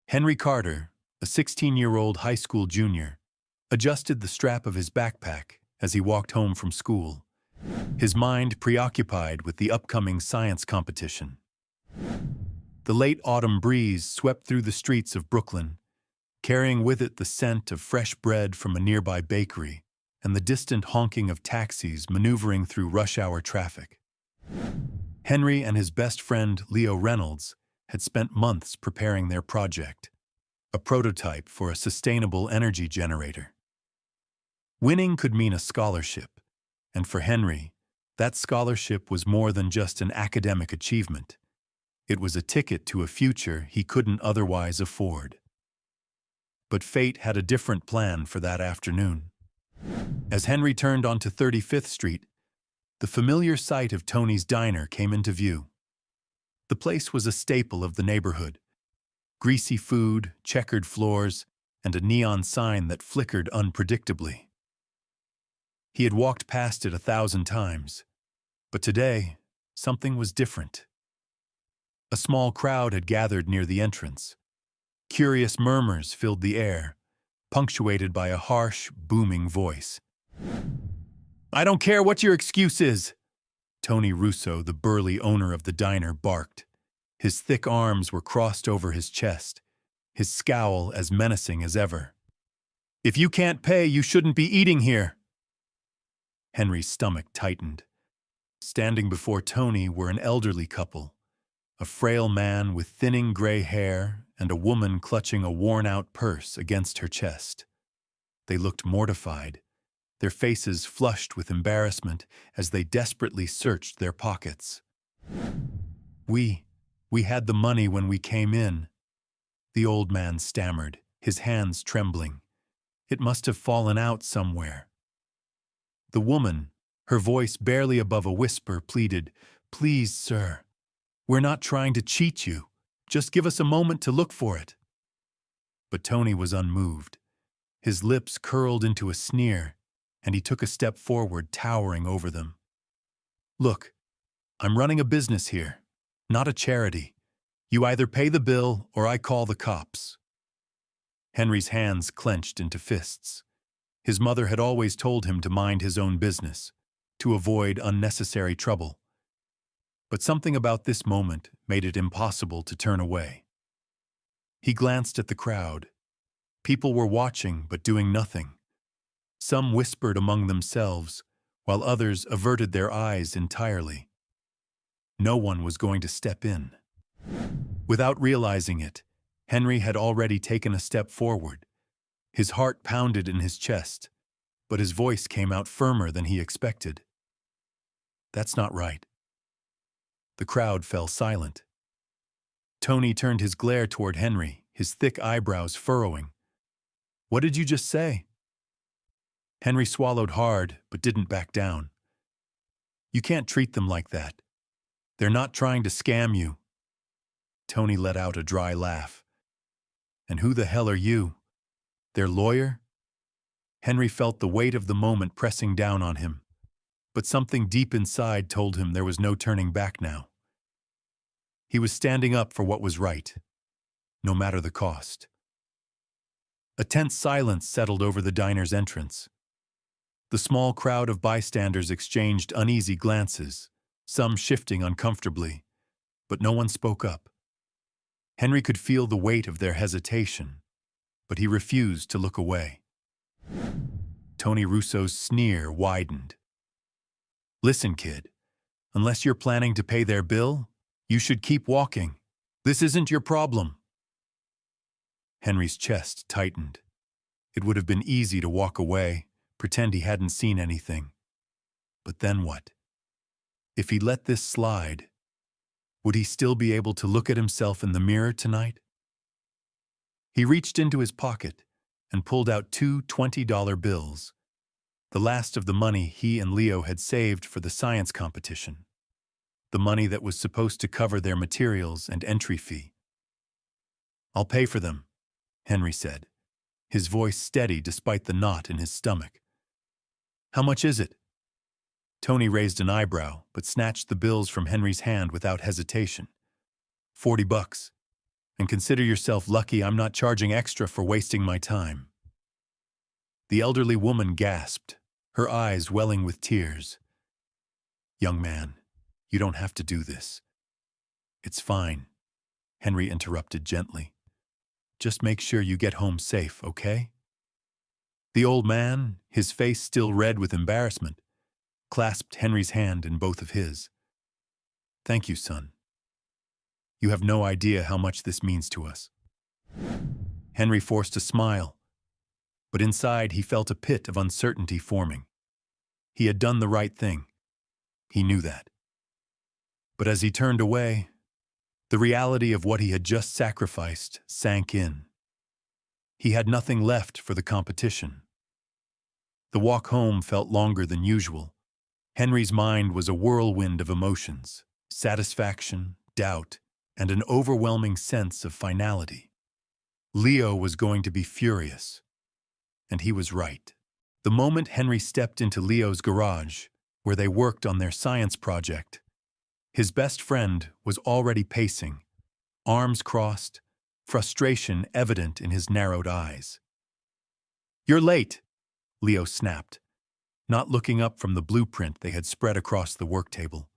Henry Carter, a 16-year-old high school junior, adjusted the strap of his backpack as he walked home from school, his mind preoccupied with the upcoming science competition. The late autumn breeze swept through the streets of Brooklyn, carrying with it the scent of fresh bread from a nearby bakery and the distant honking of taxis maneuvering through rush-hour traffic. Henry and his best friend, Leo Reynolds, had spent months preparing their project, a prototype for a sustainable energy generator. Winning could mean a scholarship, and for Henry, that scholarship was more than just an academic achievement. It was a ticket to a future he couldn't otherwise afford. But fate had a different plan for that afternoon. As Henry turned onto 35th Street, the familiar sight of Tony's diner came into view. The place was a staple of the neighborhood. Greasy food, checkered floors, and a neon sign that flickered unpredictably. He had walked past it 1,000 times, but today, something was different. A small crowd had gathered near the entrance. Curious murmurs filled the air, punctuated by a harsh, booming voice. "I don't care what your excuse is," Tony Russo, the burly owner of the diner, barked. His thick arms were crossed over his chest, his scowl as menacing as ever. "If you can't pay, you shouldn't be eating here." Henry's stomach tightened. Standing before Tony were an elderly couple, a frail man with thinning gray hair and a woman clutching a worn-out purse against her chest. They looked mortified, their faces flushed with embarrassment as they desperately searched their pockets. We had the money when we came in," the old man stammered, his hands trembling. "It must have fallen out somewhere." The woman, her voice barely above a whisper, pleaded, "Please, sir, we're not trying to cheat you. Just give us a moment to look for it." But Tony was unmoved. His lips curled into a sneer, and he took a step forward, towering over them. "Look, I'm running a business here, not a charity. You either pay the bill or I call the cops." Henry's hands clenched into fists. His mother had always told him to mind his own business, to avoid unnecessary trouble. But something about this moment made it impossible to turn away. He glanced at the crowd. People were watching but doing nothing. Some whispered among themselves, while others averted their eyes entirely. No one was going to step in. Without realizing it, Henry had already taken a step forward. His heart pounded in his chest, but his voice came out firmer than he expected. "That's not right." The crowd fell silent. Tony turned his glare toward Henry, his thick eyebrows furrowing. "What did you just say?" Henry swallowed hard, but didn't back down. "You can't treat them like that. They're not trying to scam you." Tony let out a dry laugh. "And who the hell are you? Their lawyer?" Henry felt the weight of the moment pressing down on him, but something deep inside told him there was no turning back now. He was standing up for what was right, no matter the cost. A tense silence settled over the diner's entrance. The small crowd of bystanders exchanged uneasy glances, some shifting uncomfortably, but no one spoke up. Henry could feel the weight of their hesitation, but he refused to look away. Tony Russo's sneer widened. "Listen, kid, unless you're planning to pay their bill, you should keep walking. This isn't your problem." Henry's chest tightened. It would have been easy to walk away, pretend he hadn't seen anything. But then what? If he let this slide, would he still be able to look at himself in the mirror tonight? He reached into his pocket and pulled out 2 $20 bills, the last of the money he and Leo had saved for the science competition, the money that was supposed to cover their materials and entry fee. "I'll pay for them," Henry said, his voice steady despite the knot in his stomach. "How much is it?" Tony raised an eyebrow, but snatched the bills from Henry's hand without hesitation. $40. And consider yourself lucky I'm not charging extra for wasting my time." The elderly woman gasped, her eyes welling with tears. "Young man, you don't have to do this." "It's fine," Henry interrupted gently. "Just make sure you get home safe, okay?" The old man, his face still red with embarrassment, clasped Henry's hand in both of his. "Thank you, son. You have no idea how much this means to us." Henry forced a smile, but inside he felt a pit of uncertainty forming. He had done the right thing. He knew that. But as he turned away, the reality of what he had just sacrificed sank in. He had nothing left for the competition. The walk home felt longer than usual. Henry's mind was a whirlwind of emotions, satisfaction, doubt, and an overwhelming sense of finality. Leo was going to be furious, and he was right. The moment Henry stepped into Leo's garage, where they worked on their science project, his best friend was already pacing, arms crossed, frustration evident in his narrowed eyes. "You're late," Leo snapped, not looking up from the blueprint they had spread across the work table.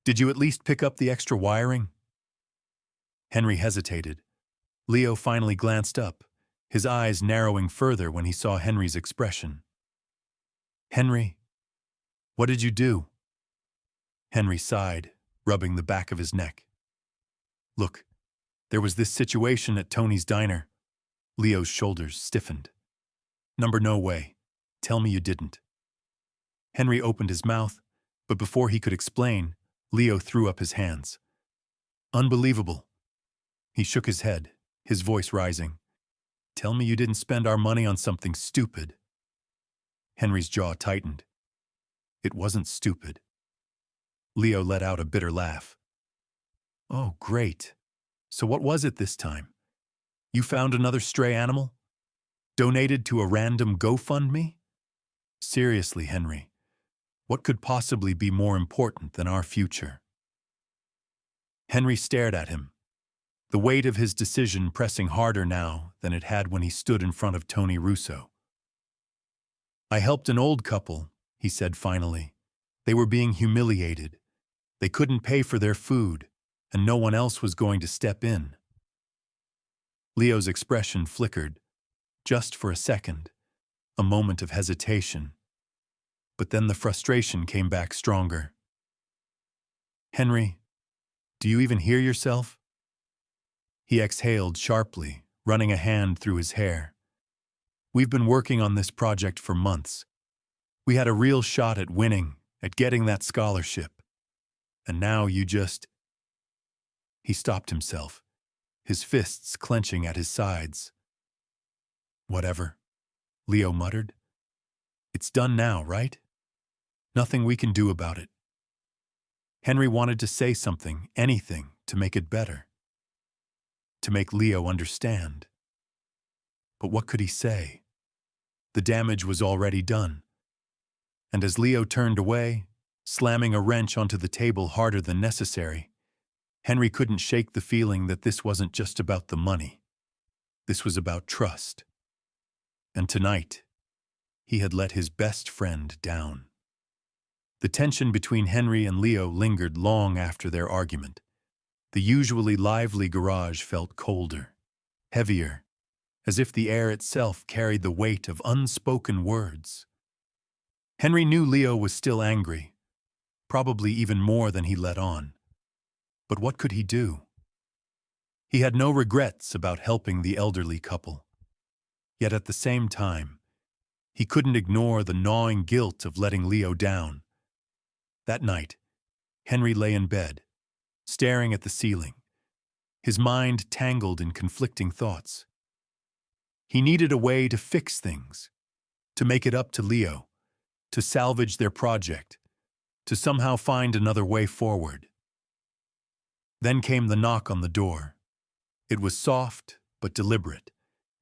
"Did you at least pick up the extra wiring?" Henry hesitated. Leo finally glanced up, his eyes narrowing further when he saw Henry's expression. "Henry, what did you do?" Henry sighed, rubbing the back of his neck. "Look, there was this situation at Tony's diner." Leo's shoulders stiffened. No way. Tell me you didn't." Henry opened his mouth, but before he could explain, Leo threw up his hands. "Unbelievable." He shook his head, his voice rising. "Tell me you didn't spend our money on something stupid." Henry's jaw tightened. "It wasn't stupid." Leo let out a bitter laugh. "Oh, great. So what was it this time? You found another stray animal? Donated to a random GoFundMe? Seriously, Henry, what could possibly be more important than our future?" Henry stared at him, the weight of his decision pressing harder now than it had when he stood in front of Tony Russo. "I helped an old couple," he said finally. "They were being humiliated. They couldn't pay for their food, and no one else was going to step in." Leo's expression flickered, just for a second, a moment of hesitation. But then the frustration came back stronger. "Henry, do you even hear yourself?" He exhaled sharply, running a hand through his hair. "We've been working on this project for months. We had a real shot at winning, at getting that scholarship. And now you just—" He stopped himself, his fists clenching at his sides. "Whatever," Leo muttered. "It's done now, right? Nothing we can do about it." Henry wanted to say something, anything, to make it better. To make Leo understand. But what could he say? The damage was already done. And as Leo turned away, slamming a wrench onto the table harder than necessary, Henry couldn't shake the feeling that this wasn't just about the money. This was about trust. And tonight, he had let his best friend down. The tension between Henry and Leo lingered long after their argument. The usually lively garage felt colder, heavier, as if the air itself carried the weight of unspoken words. Henry knew Leo was still angry, probably even more than he let on. But what could he do? He had no regrets about helping the elderly couple. Yet at the same time, he couldn't ignore the gnawing guilt of letting Leo down. That night, Henry lay in bed, staring at the ceiling, his mind tangled in conflicting thoughts. He needed a way to fix things, to make it up to Leo, to salvage their project, to somehow find another way forward. Then came the knock on the door. It was soft but deliberate,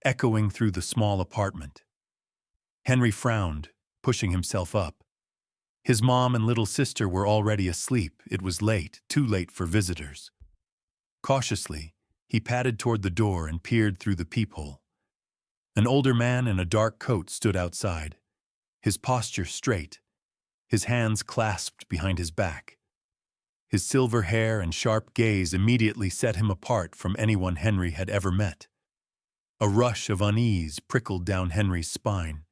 echoing through the small apartment. Henry frowned, pushing himself up. His mom and little sister were already asleep. It was late, too late for visitors. Cautiously, He padded toward the door and peered through the peephole. An older man in a dark coat stood outside, his posture straight, his hands clasped behind his back. His silver hair and sharp gaze immediately set him apart from anyone Henry had ever met. A rush of unease prickled down Henry's spine.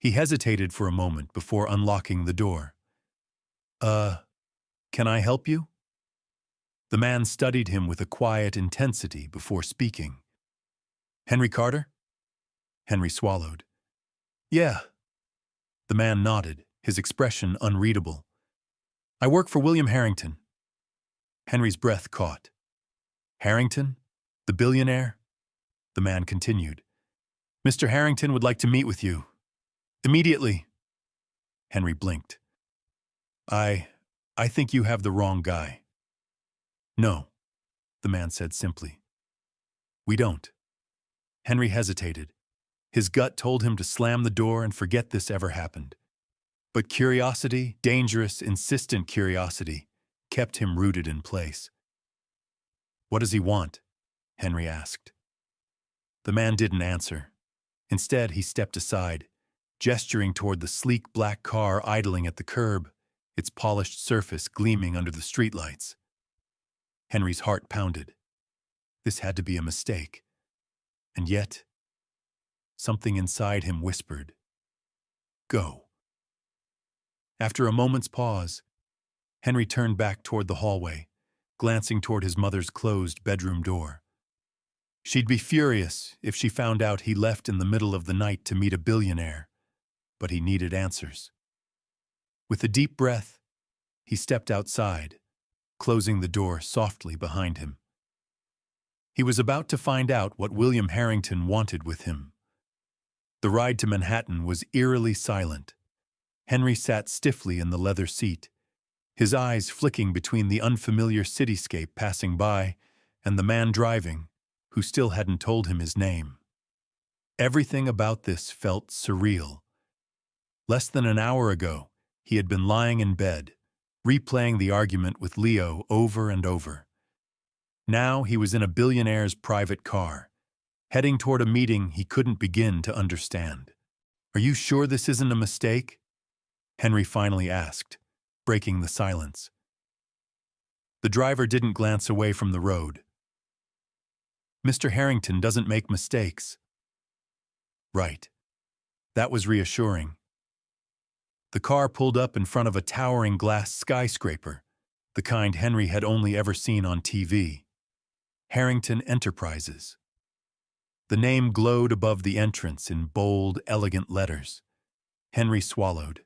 He hesitated for a moment before unlocking the door. Can I help you?" The man studied him with a quiet intensity before speaking. "Henry Carter?" Henry swallowed. "Yeah." The man nodded, his expression unreadable. "I work for William Harrington." Henry's breath caught. "Harrington? The billionaire?" The man continued. "Mr. Harrington would like to meet with you. Immediately." Henry blinked. I think you have the wrong guy." "No," the man said simply. "We don't." Henry hesitated. His gut told him to slam the door and forget this ever happened. But curiosity, dangerous, insistent curiosity, kept him rooted in place. "What does he want?" Henry asked. The man didn't answer. Instead, he stepped aside, gesturing toward the sleek black car idling at the curb, its polished surface gleaming under the streetlights. Henry's heart pounded. This had to be a mistake. And yet, something inside him whispered, "Go." After a moment's pause, Henry turned back toward the hallway, glancing toward his mother's closed bedroom door. She'd be furious if she found out he left in the middle of the night to meet a billionaire, but he needed answers. With a deep breath, he stepped outside, closing the door softly behind him. He was about to find out what William Harrington wanted with him. The ride to Manhattan was eerily silent. Henry sat stiffly in the leather seat, his eyes flicking between the unfamiliar cityscape passing by and the man driving, who still hadn't told him his name. Everything about this felt surreal. Less than an hour ago, he had been lying in bed, replaying the argument with Leo over and over. Now he was in a billionaire's private car, heading toward a meeting he couldn't begin to understand. "Are you sure this isn't a mistake?" Henry finally asked, breaking the silence. The driver didn't glance away from the road. "Mr. Harrington doesn't make mistakes." Right. That was reassuring. The car pulled up in front of a towering glass skyscraper, the kind Henry had only ever seen on TV. Harrington Enterprises. The name glowed above the entrance in bold, elegant letters. Henry swallowed.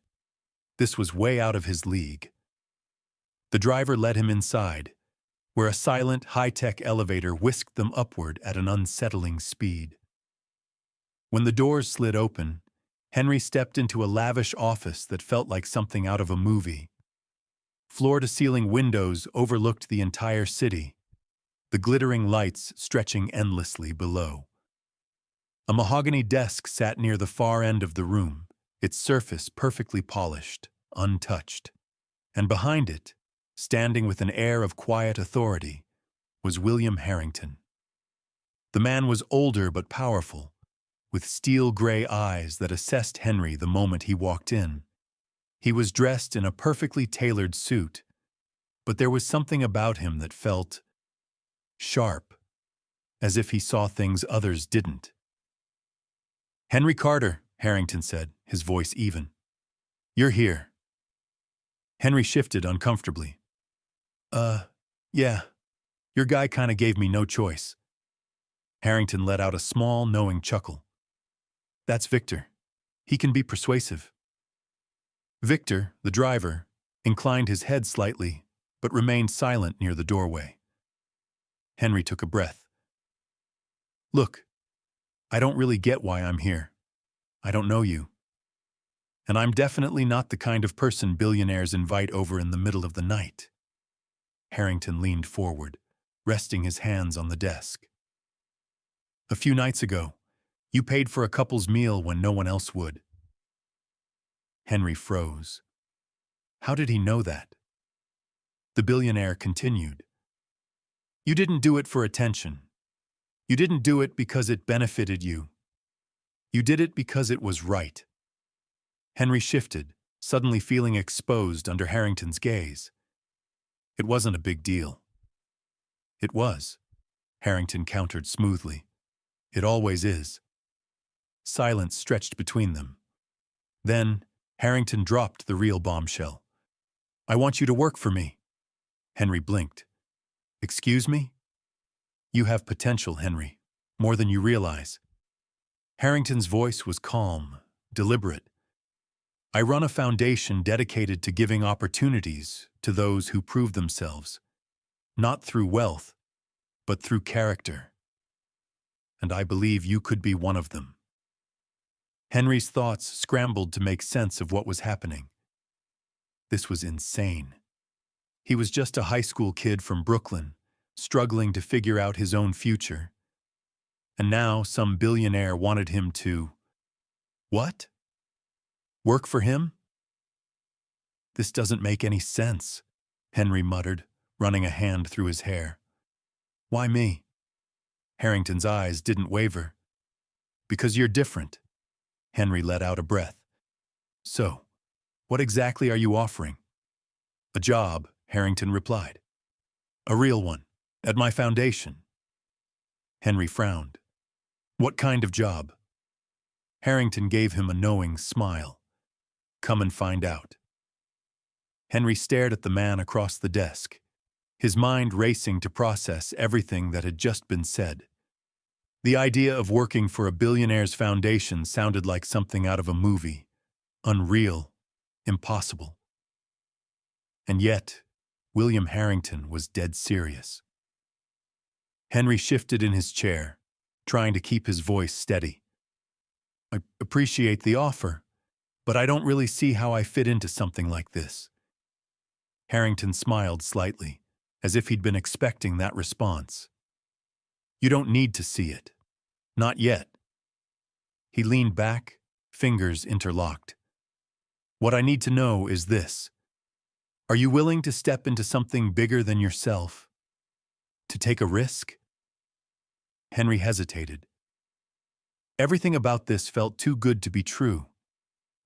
This was way out of his league. The driver led him inside, where a silent, high-tech elevator whisked them upward at an unsettling speed. When the doors slid open, Henry stepped into a lavish office that felt like something out of a movie. Floor-to-ceiling windows overlooked the entire city, the glittering lights stretching endlessly below. A mahogany desk sat near the far end of the room, its surface perfectly polished, untouched. And behind it, standing with an air of quiet authority, was William Harrington. The man was older but powerful, with steel-gray eyes that assessed Henry the moment he walked in. He was dressed in a perfectly tailored suit, but there was something about him that felt sharp, as if he saw things others didn't. "Henry Carter," Harrington said, his voice even. "You're here." Henry shifted uncomfortably. Yeah. Your guy kinda gave me no choice." Harrington let out a small, knowing chuckle. "That's Victor. He can be persuasive." Victor, the driver, inclined his head slightly, but remained silent near the doorway. Henry took a breath. "Look, I don't really get why I'm here. I don't know you. And I'm definitely not the kind of person billionaires invite over in the middle of the night." Harrington leaned forward, resting his hands on the desk. "A few nights ago, you paid for a couple's meal when no one else would." Henry froze. How did he know that? The billionaire continued. You didn't do it for attention. You didn't do it because it benefited you. You did it because it was right. Henry shifted, suddenly feeling exposed under Harrington's gaze. It wasn't a big deal. It was, Harrington countered smoothly. It always is. Silence stretched between them. Then, Harrington dropped the real bombshell. I want you to work for me. Henry blinked. Excuse me? You have potential, Henry, more than you realize. Harrington's voice was calm, deliberate. I run a foundation dedicated to giving opportunities to those who prove themselves, not through wealth, but through character. And I believe you could be one of them. Henry's thoughts scrambled to make sense of what was happening. This was insane. He was just a high school kid from Brooklyn, struggling to figure out his own future. And now some billionaire wanted him to… What? Work for him? This doesn't make any sense, Henry muttered, running a hand through his hair. Why me? Harrington's eyes didn't waver. Because you're different. Henry let out a breath. So, what exactly are you offering? A job, Harrington replied. A real one, at my foundation. Henry frowned. What kind of job? Harrington gave him a knowing smile. Come and find out. Henry stared at the man across the desk, his mind racing to process everything that had just been said. The idea of working for a billionaire's foundation sounded like something out of a movie. Unreal, impossible. And yet, William Harrington was dead serious. Henry shifted in his chair, trying to keep his voice steady. I appreciate the offer, but I don't really see how I fit into something like this. Harrington smiled slightly, as if he'd been expecting that response. You don't need to see it. Not yet. He leaned back, fingers interlocked. What I need to know is this. Are you willing to step into something bigger than yourself? To take a risk? Henry hesitated. Everything about this felt too good to be true,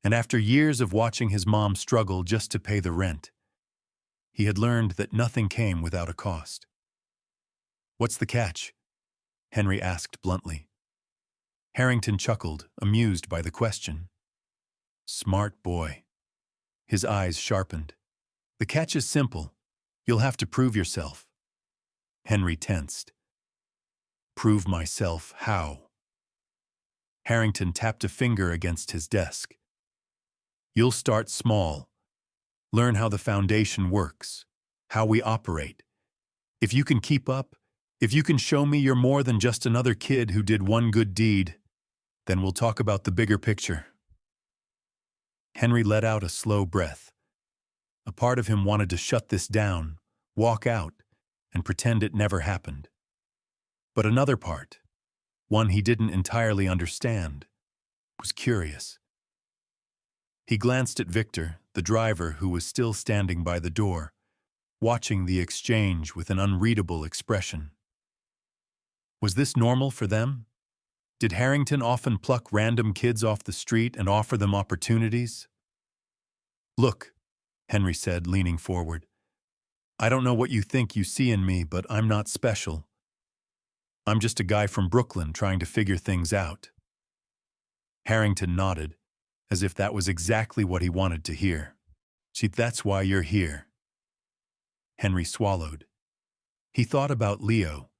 and after years of watching his mom struggle just to pay the rent, he had learned that nothing came without a cost. What's the catch? Henry asked bluntly. Harrington chuckled, amused by the question. Smart boy. His eyes sharpened. The catch is simple. You'll have to prove yourself. Henry tensed. Prove myself how? Harrington tapped a finger against his desk. You'll start small. Learn how the foundation works, how we operate. If you can keep up, if you can show me you're more than just another kid who did one good deed, then we'll talk about the bigger picture. Henry let out a slow breath. A part of him wanted to shut this down, walk out, and pretend it never happened. But another part, one he didn't entirely understand, was curious. He glanced at Victor, the driver who was still standing by the door, watching the exchange with an unreadable expression. Was this normal for them? Did Harrington often pluck random kids off the street and offer them opportunities? Look, Henry said, leaning forward. I don't know what you think you see in me, but I'm not special. I'm just a guy from Brooklyn trying to figure things out. Harrington nodded, as if that was exactly what he wanted to hear. See, that's why you're here. Henry swallowed. He thought about Leo,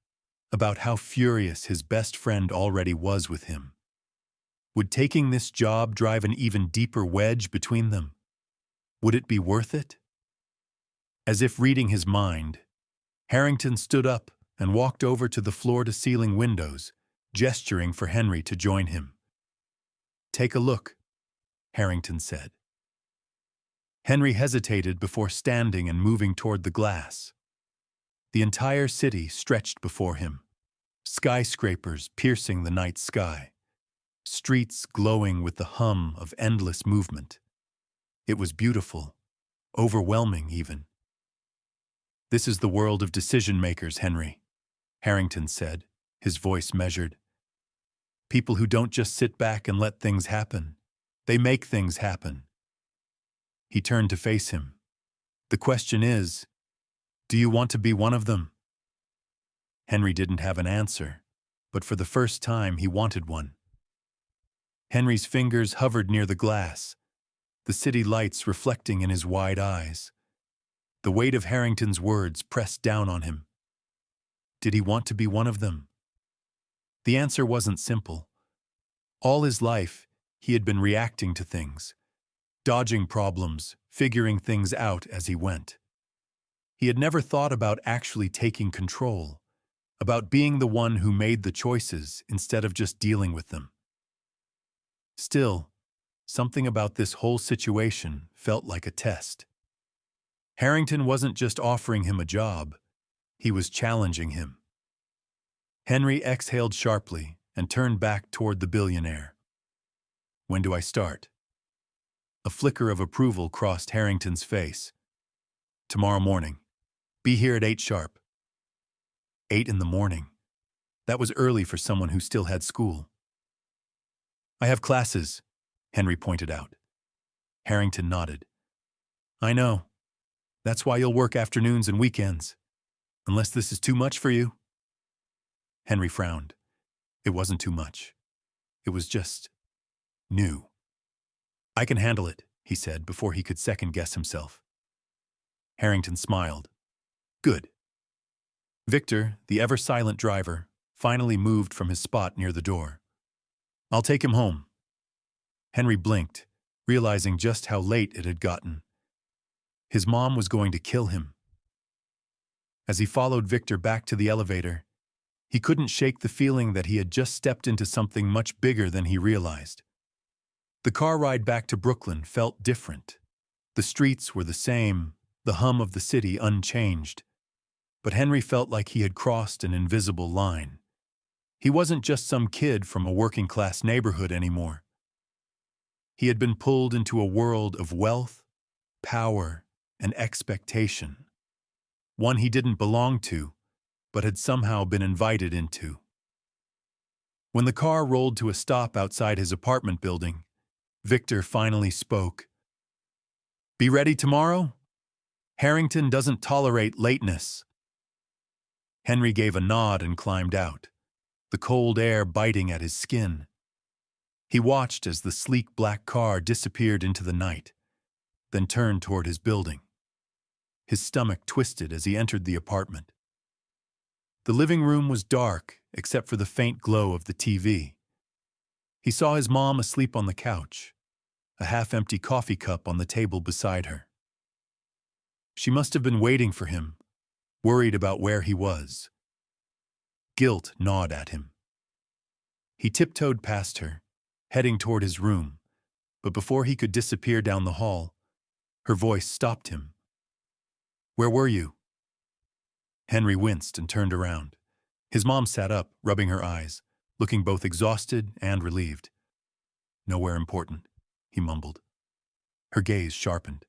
about how furious his best friend already was with him. Would taking this job drive an even deeper wedge between them? Would it be worth it? As if reading his mind, Harrington stood up and walked over to the floor-to-ceiling windows, gesturing for Henry to join him. Take a look, Harrington said. Henry hesitated before standing and moving toward the glass. The entire city stretched before him, skyscrapers piercing the night sky, streets glowing with the hum of endless movement. It was beautiful, overwhelming even. This is the world of decision-makers, Henry, Harrington said, his voice measured. People who don't just sit back and let things happen. They make things happen. He turned to face him. The question is, do you want to be one of them? Henry didn't have an answer, but for the first time he wanted one. Henry's fingers hovered near the glass, the city lights reflecting in his wide eyes. The weight of Harrington's words pressed down on him. Did he want to be one of them? The answer wasn't simple. All his life, he had been reacting to things, dodging problems, figuring things out as he went. He had never thought about actually taking control, about being the one who made the choices instead of just dealing with them. Still, something about this whole situation felt like a test. Harrington wasn't just offering him a job, he was challenging him. Henry exhaled sharply and turned back toward the billionaire. When do I start? A flicker of approval crossed Harrington's face. Tomorrow morning. Be here at 8 sharp. 8 in the morning. That was early for someone who still had school. I have classes, Henry pointed out. Harrington nodded. I know. That's why you'll work afternoons and weekends. Unless this is too much for you. Henry frowned. It wasn't too much. It was just new. I can handle it, he said before he could second-guess himself. Harrington smiled. Good. Victor, the ever-silent driver, finally moved from his spot near the door. I'll take him home. Henry blinked, realizing just how late it had gotten. His mom was going to kill him. As he followed Victor back to the elevator, he couldn't shake the feeling that he had just stepped into something much bigger than he realized. The car ride back to Brooklyn felt different. The streets were the same, the hum of the city unchanged. But Henry felt like he had crossed an invisible line. He wasn't just some kid from a working-class neighborhood anymore. He had been pulled into a world of wealth, power, and expectation. One he didn't belong to, but had somehow been invited into. When the car rolled to a stop outside his apartment building, Victor finally spoke. Be ready tomorrow? Harrington doesn't tolerate lateness. Henry gave a nod and climbed out, the cold air biting at his skin. He watched as the sleek black car disappeared into the night, then turned toward his building. His stomach twisted as he entered the apartment. The living room was dark, except for the faint glow of the TV. He saw his mom asleep on the couch, a half-empty coffee cup on the table beside her. She must have been waiting for him, worried about where he was. Guilt gnawed at him. He tiptoed past her, heading toward his room, but before he could disappear down the hall, her voice stopped him. Where were you? Henry winced and turned around. His mom sat up, rubbing her eyes, looking both exhausted and relieved. Nowhere important, he mumbled. Her gaze sharpened.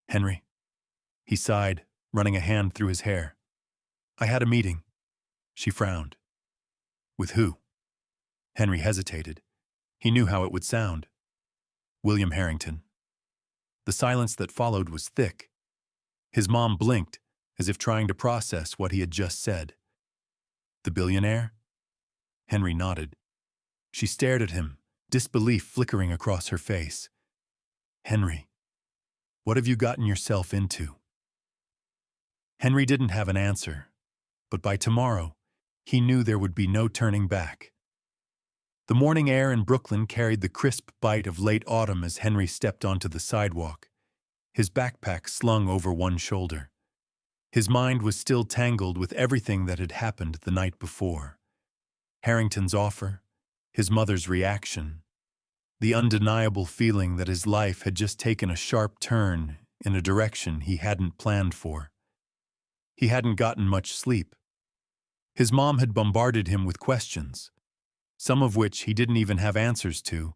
Henry? He sighed, running a hand through his hair. I had a meeting. She frowned. With who? Henry hesitated. He knew how it would sound. William Harrington. The silence that followed was thick. His mom blinked, as if trying to process what he had just said. The billionaire? Henry nodded. She stared at him, disbelief flickering across her face. Henry, what have you gotten yourself into? Henry didn't have an answer, but by tomorrow, he knew there would be no turning back. The morning air in Brooklyn carried the crisp bite of late autumn as Henry stepped onto the sidewalk, his backpack slung over one shoulder. His mind was still tangled with everything that had happened the night before. Harrington's offer, his mother's reaction, the undeniable feeling that his life had just taken a sharp turn in a direction he hadn't planned for. He hadn't gotten much sleep. His mom had bombarded him with questions, some of which he didn't even have answers to,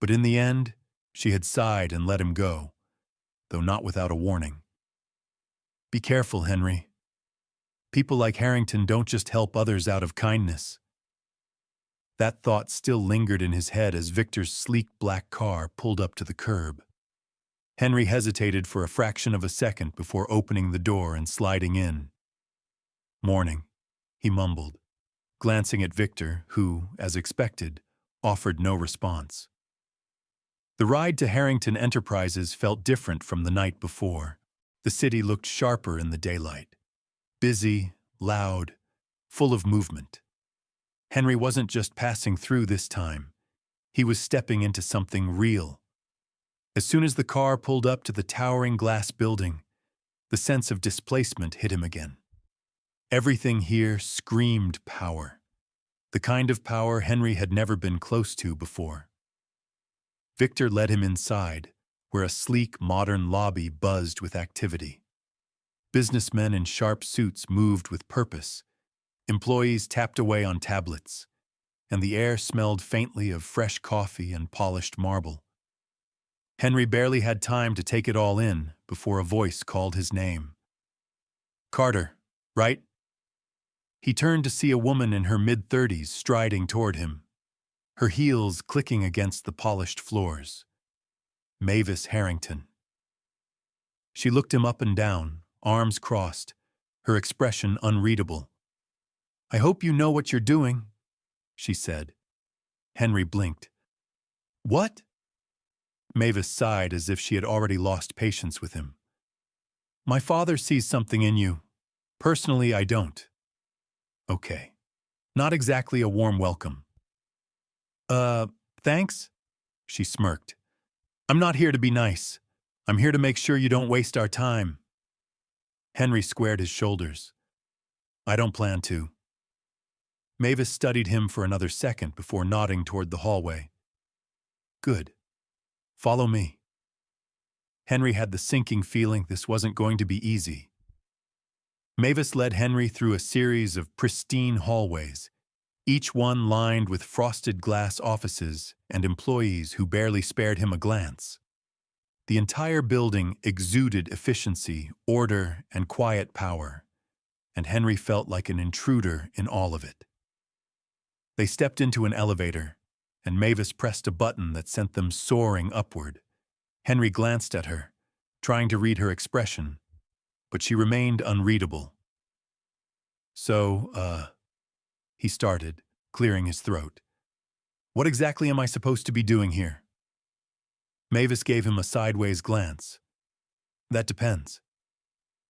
but in the end, she had sighed and let him go, though not without a warning. Be careful, Henry. People like Harrington don't just help others out of kindness. That thought still lingered in his head as Victor's sleek black car pulled up to the curb. Henry hesitated for a fraction of a second before opening the door and sliding in. "Morning," he mumbled, glancing at Victor, who, as expected, offered no response. The ride to Harrington Enterprises felt different from the night before. The city looked sharper in the daylight. Busy, loud, full of movement. Henry wasn't just passing through this time. He was stepping into something real. As soon as the car pulled up to the towering glass building, the sense of displacement hit him again. Everything here screamed power. The kind of power Henry had never been close to before. Victor led him inside, where a sleek, modern lobby buzzed with activity. Businessmen in sharp suits moved with purpose. Employees tapped away on tablets, and the air smelled faintly of fresh coffee and polished marble. Henry barely had time to take it all in before a voice called his name. "Carter, right?" He turned to see a woman in her mid-30s striding toward him, her heels clicking against the polished floors. Mavis Harrington. She looked him up and down, arms crossed, her expression unreadable. "I hope you know what you're doing," she said. Henry blinked. "What?" Mavis sighed as if she had already lost patience with him. "My father sees something in you. Personally, I don't." "Okay. Not exactly a warm welcome." Thanks?" She smirked. "I'm not here to be nice. I'm here to make sure you don't waste our time." Henry squared his shoulders. "I don't plan to." Mavis studied him for another second before nodding toward the hallway. "Good. Follow me." Henry had the sinking feeling this wasn't going to be easy. Mavis led Henry through a series of pristine hallways, each one lined with frosted glass offices and employees who barely spared him a glance. The entire building exuded efficiency, order, and quiet power, and Henry felt like an intruder in all of it. They stepped into an elevator, and Mavis pressed a button that sent them soaring upward. Henry glanced at her, trying to read her expression, but she remained unreadable. He started, clearing his throat. "What exactly am I supposed to be doing here?" Mavis gave him a sideways glance. "That depends.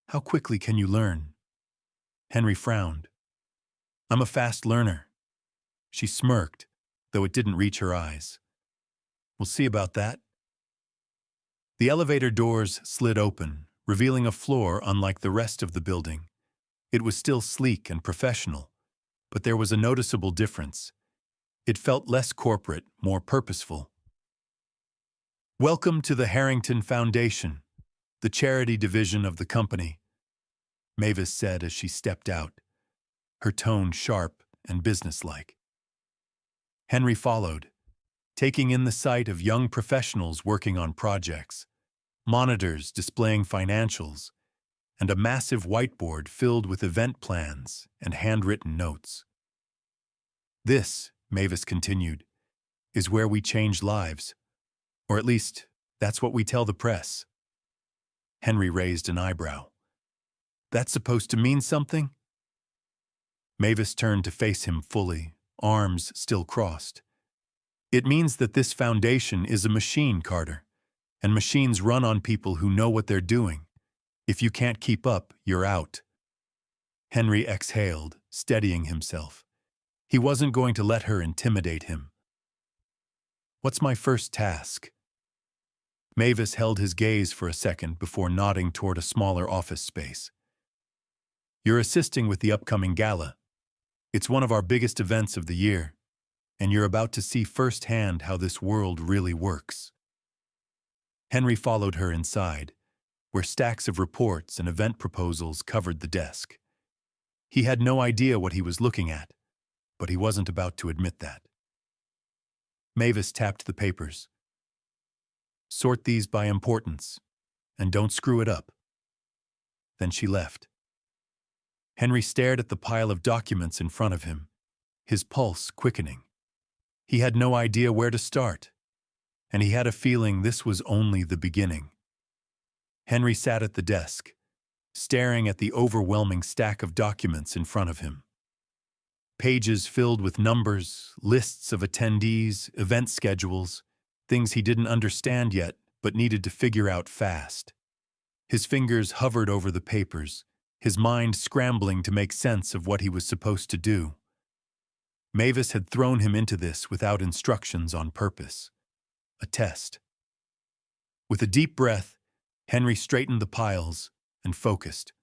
How quickly can you learn?" Henry frowned. "I'm a fast learner." She smirked, though it didn't reach her eyes. "We'll see about that." The elevator doors slid open, revealing a floor unlike the rest of the building. It was still sleek and professional, but there was a noticeable difference. It felt less corporate, more purposeful. "Welcome to the Harrington Foundation, the charity division of the company," Mavis said as she stepped out, her tone sharp and businesslike. Henry followed, taking in the sight of young professionals working on projects, monitors displaying financials, and a massive whiteboard filled with event plans and handwritten notes. "This," Mavis continued, "is where we change lives. Or at least, that's what we tell the press." Henry raised an eyebrow. "That's supposed to mean something?" Mavis turned to face him fully, arms still crossed. "It means that this foundation is a machine, Carter, and machines run on people who know what they're doing. If you can't keep up, you're out." Henry exhaled, steadying himself. He wasn't going to let her intimidate him. "What's my first task?" Mavis held his gaze for a second before nodding toward a smaller office space. "You're assisting with the upcoming gala. It's one of our biggest events of the year, and you're about to see firsthand how this world really works." Henry followed her inside, where stacks of reports and event proposals covered the desk. He had no idea what he was looking at, but he wasn't about to admit that. Mavis tapped the papers. "Sort these by importance, and don't screw it up." Then she left. Henry stared at the pile of documents in front of him, his pulse quickening. He had no idea where to start, and he had a feeling this was only the beginning. Henry sat at the desk, staring at the overwhelming stack of documents in front of him. Pages filled with numbers, lists of attendees, event schedules, things he didn't understand yet but needed to figure out fast. His fingers hovered over the papers, his mind scrambling to make sense of what he was supposed to do. Mavis had thrown him into this without instructions on purpose. A test. With a deep breath, Henry straightened the piles and focused.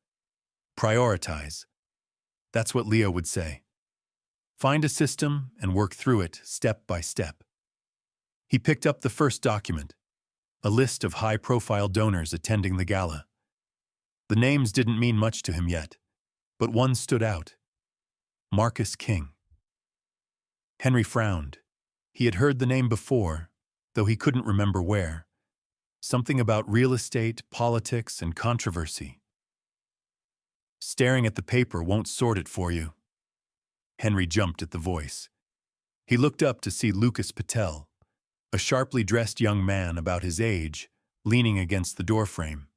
Prioritize. That's what Leo would say. Find a system and work through it step by step. He picked up the first document, a list of high-profile donors attending the gala. The names didn't mean much to him yet, but one stood out. Marcus King. Henry frowned. He had heard the name before, though he couldn't remember where. Something about real estate, politics, and controversy. Staring at the paper won't sort it for you. Henry jumped at the voice. He looked up to see Lucas Patel, a sharply dressed young man about his age, leaning against the doorframe.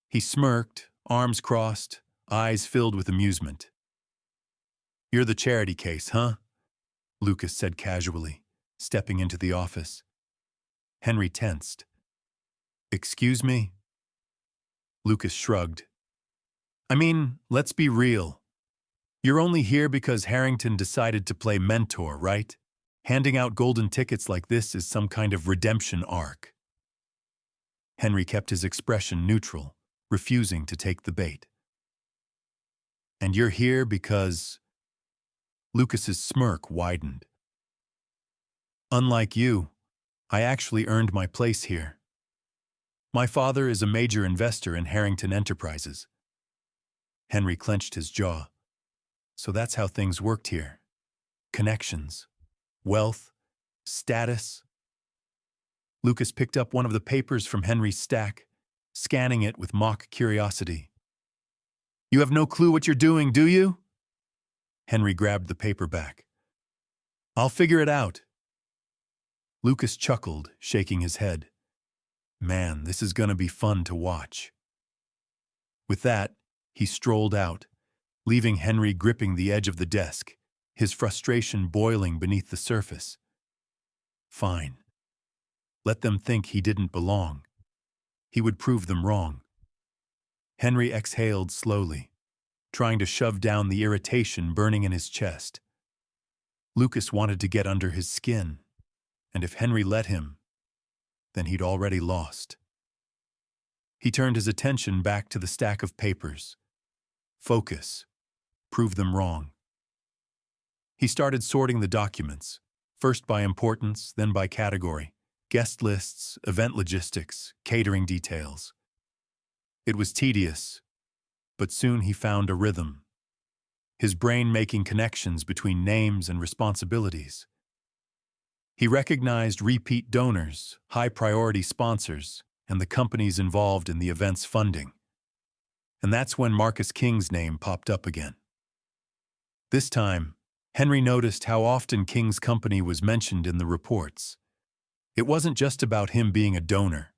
He smirked, arms crossed, eyes filled with amusement. "You're the charity case, huh?" Lucas said casually, stepping into the office. Henry tensed. "Excuse me?" Lucas shrugged. "I mean, let's be real. You're only here because Harrington decided to play mentor, right? Handing out golden tickets like this is some kind of redemption arc." Henry kept his expression neutral, refusing to take the bait. "And you're here because—" Lucas's smirk widened. "Unlike you, I actually earned my place here. My father is a major investor in Harrington Enterprises." Henry clenched his jaw. So that's how things worked here. Connections, wealth, status. Lucas picked up one of the papers from Henry's stack, scanning it with mock curiosity. "You have no clue what you're doing, do you?" Henry grabbed the paper back. "I'll figure it out." Lucas chuckled, shaking his head. "Man, this is gonna be fun to watch." With that, he strolled out, leaving Henry gripping the edge of the desk, his frustration boiling beneath the surface. Fine. Let them think he didn't belong. He would prove them wrong. Henry exhaled slowly, trying to shove down the irritation burning in his chest. Lucas wanted to get under his skin, and if Henry let him, then he'd already lost. He turned his attention back to the stack of papers. Focus. Prove them wrong. He started sorting the documents, first by importance, then by category, guest lists, event logistics, catering details. It was tedious, but soon he found a rhythm, his brain making connections between names and responsibilities. He recognized repeat donors, high-priority sponsors, and the companies involved in the event's funding. And that's when Marcus King's name popped up again. This time, Henry noticed how often King's company was mentioned in the reports. It wasn't just about him being a donor.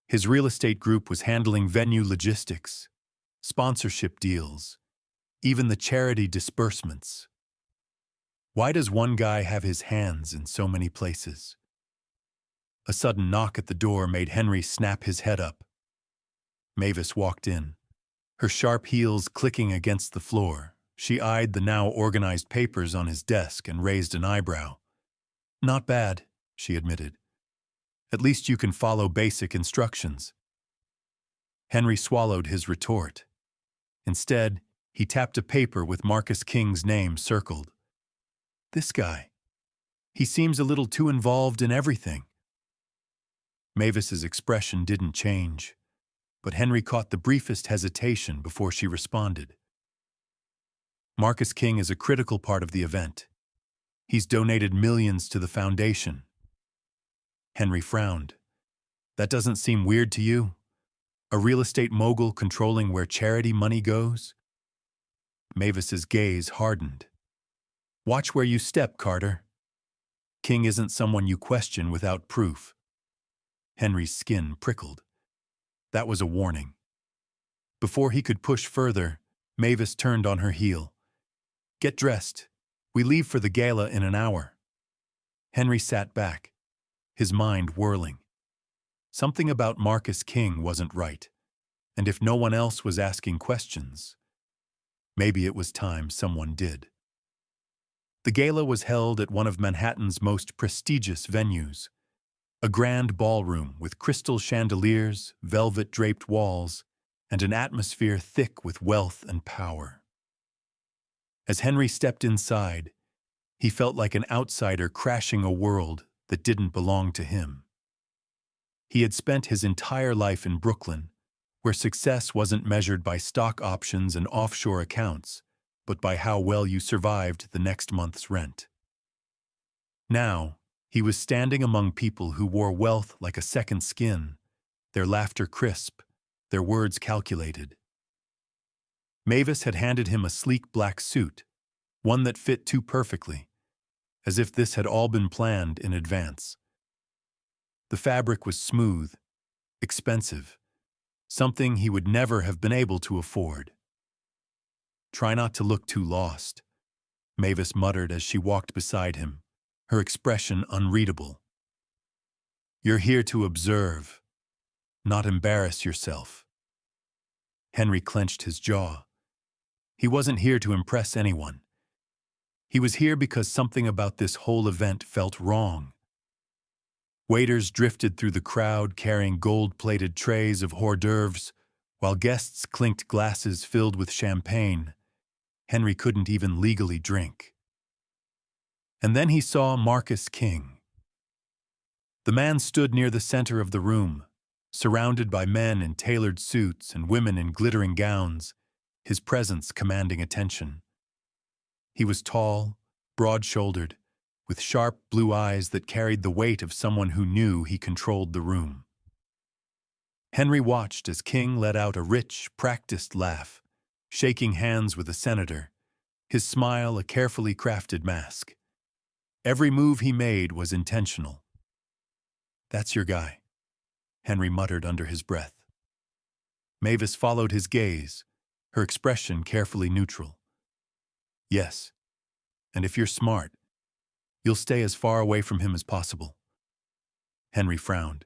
His real estate group was handling venue logistics, sponsorship deals, even the charity disbursements. Why does one guy have his hands in so many places? A sudden knock at the door made Henry snap his head up. Mavis walked in, her sharp heels clicking against the floor. She eyed the now organized papers on his desk and raised an eyebrow. "Not bad," she admitted. "At least you can follow basic instructions." Henry swallowed his retort. Instead, he tapped a paper with Marcus King's name circled. "This guy. He seems a little too involved in everything." Mavis's expression didn't change, but Henry caught the briefest hesitation before she responded. "Marcus King is a critical part of the event. He's donated millions to the foundation." Henry frowned. "That doesn't seem weird to you? A real estate mogul controlling where charity money goes?" Mavis's gaze hardened. Watch where you step, Carter. King isn't someone you question without proof. Henry's skin prickled. That was a warning. Before he could push further, Mavis turned on her heel. Get dressed. We leave for the gala in an hour. Henry sat back, his mind whirling. Something about Marcus King wasn't right, and if no one else was asking questions, maybe it was time someone did. The gala was held at one of Manhattan's most prestigious venues, a grand ballroom with crystal chandeliers, velvet-draped walls, and an atmosphere thick with wealth and power. As Henry stepped inside, he felt like an outsider crashing a world that didn't belong to him. He had spent his entire life in Brooklyn, where success wasn't measured by stock options and offshore accounts, but by how well you survived the next month's rent. Now, he was standing among people who wore wealth like a second skin, their laughter crisp, their words calculated. Mavis had handed him a sleek black suit, one that fit too perfectly, as if this had all been planned in advance. The fabric was smooth, expensive, something he would never have been able to afford. Try not to look too lost, Mavis muttered as she walked beside him, her expression unreadable. You're here to observe, not embarrass yourself. Henry clenched his jaw. He wasn't here to impress anyone. He was here because something about this whole event felt wrong. Waiters drifted through the crowd carrying gold-plated trays of hors d'oeuvres, while guests clinked glasses filled with champagne. Henry couldn't even legally drink. And then he saw Marcus King. The man stood near the center of the room, surrounded by men in tailored suits and women in glittering gowns, his presence commanding attention. He was tall, broad-shouldered, with sharp blue eyes that carried the weight of someone who knew he controlled the room. Henry watched as King let out a rich, practiced laugh, shaking hands with the senator, his smile a carefully crafted mask. Every move he made was intentional. That's your guy, Henry muttered under his breath. Mavis followed his gaze, her expression carefully neutral. Yes, and if you're smart, you'll stay as far away from him as possible. Henry frowned.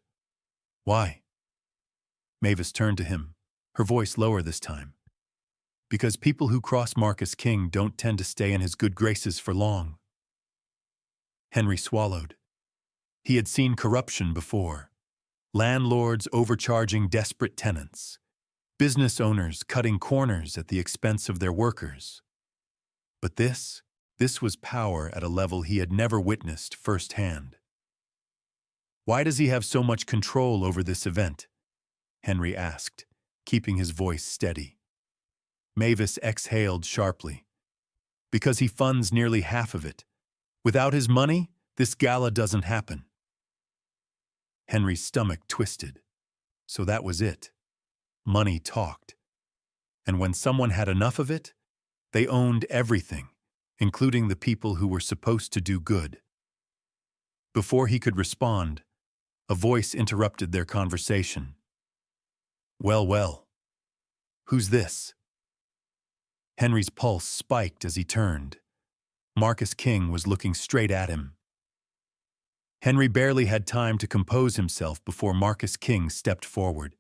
Why? Mavis turned to him, her voice lower this time. Because people who cross Marcus King don't tend to stay in his good graces for long. Henry swallowed. He had seen corruption before. Landlords overcharging desperate tenants. Business owners cutting corners at the expense of their workers. But this was power at a level he had never witnessed firsthand. Why does he have so much control over this event? Henry asked, keeping his voice steady. Mavis exhaled sharply. Because he funds nearly half of it. Without his money, this gala doesn't happen. Henry's stomach twisted. So that was it. Money talked. And when someone had enough of it, they owned everything, including the people who were supposed to do good. Before he could respond, a voice interrupted their conversation. Well, who's this? Henry's pulse spiked as he turned. Marcus King was looking straight at him. Henry barely had time to compose himself before Marcus King stepped forward,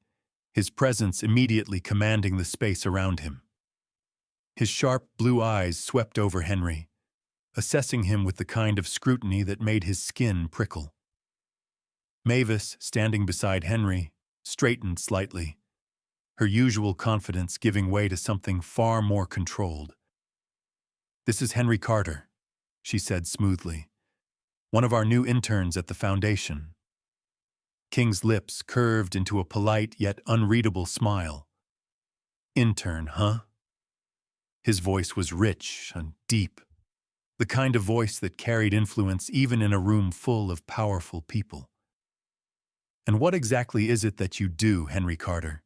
his presence immediately commanding the space around him. His sharp blue eyes swept over Henry, assessing him with the kind of scrutiny that made his skin prickle. Mavis, standing beside Henry, straightened slightly, her usual confidence giving way to something far more controlled. This is Henry Carter, she said smoothly, one of our new interns at the foundation. King's lips curved into a polite yet unreadable smile. Intern, huh? His voice was rich and deep, the kind of voice that carried influence even in a room full of powerful people. And what exactly is it that you do, Henry Carter?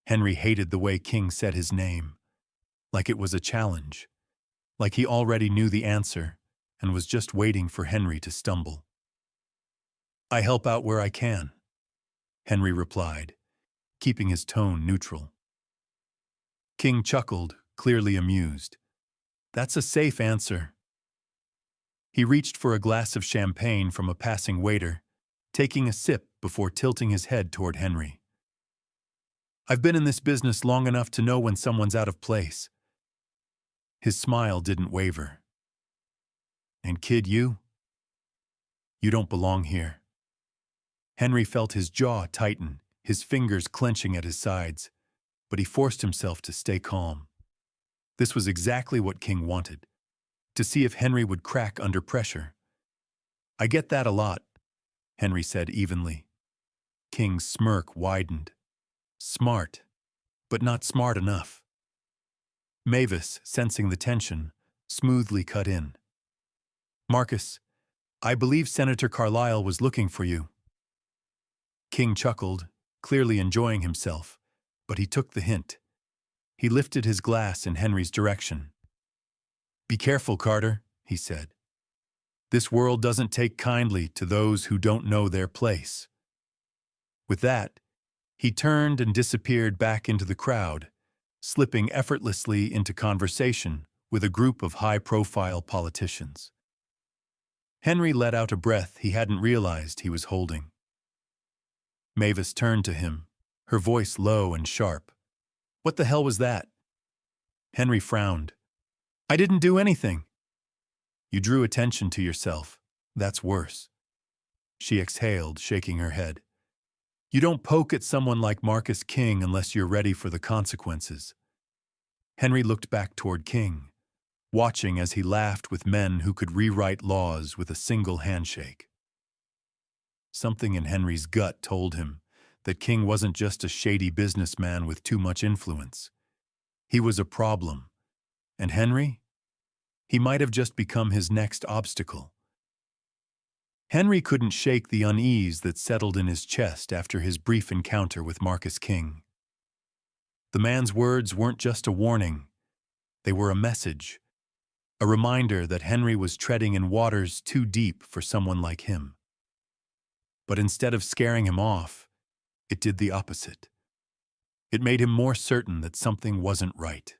Henry hated the way King said his name, like it was a challenge, like he already knew the answer and was just waiting for Henry to stumble. "I help out where I can," Henry replied, keeping his tone neutral. King chuckled, clearly amused. "That's a safe answer." He reached for a glass of champagne from a passing waiter, taking a sip before tilting his head toward Henry. "I've been in this business long enough to know when someone's out of place." His smile didn't waver. "And kid, you don't belong here." Henry felt his jaw tighten, his fingers clenching at his sides, but he forced himself to stay calm. This was exactly what King wanted, to see if Henry would crack under pressure. "I get that a lot," Henry said evenly. King's smirk widened. Smart, but not smart enough. Mavis, sensing the tension, smoothly cut in. "Marcus, I believe Senator Carlyle was looking for you." King chuckled, clearly enjoying himself, but he took the hint. He lifted his glass in Henry's direction. "Be careful, Carter," he said. "This world doesn't take kindly to those who don't know their place." With that, he turned and disappeared back into the crowd, slipping effortlessly into conversation with a group of high-profile politicians. Henry let out a breath he hadn't realized he was holding. Mavis turned to him, her voice low and sharp. "What the hell was that?" Henry frowned. "I didn't do anything." "You drew attention to yourself. That's worse." She exhaled, shaking her head. "You don't poke at someone like Marcus King unless you're ready for the consequences." Henry looked back toward King, watching as he laughed with men who could rewrite laws with a single handshake. Something in Henry's gut told him that King wasn't just a shady businessman with too much influence. He was a problem. And Henry? He might have just become his next obstacle. Henry couldn't shake the unease that settled in his chest after his brief encounter with Marcus King. The man's words weren't just a warning. They were a message, a reminder that Henry was treading in waters too deep for someone like him. But instead of scaring him off, it did the opposite. It made him more certain that something wasn't right.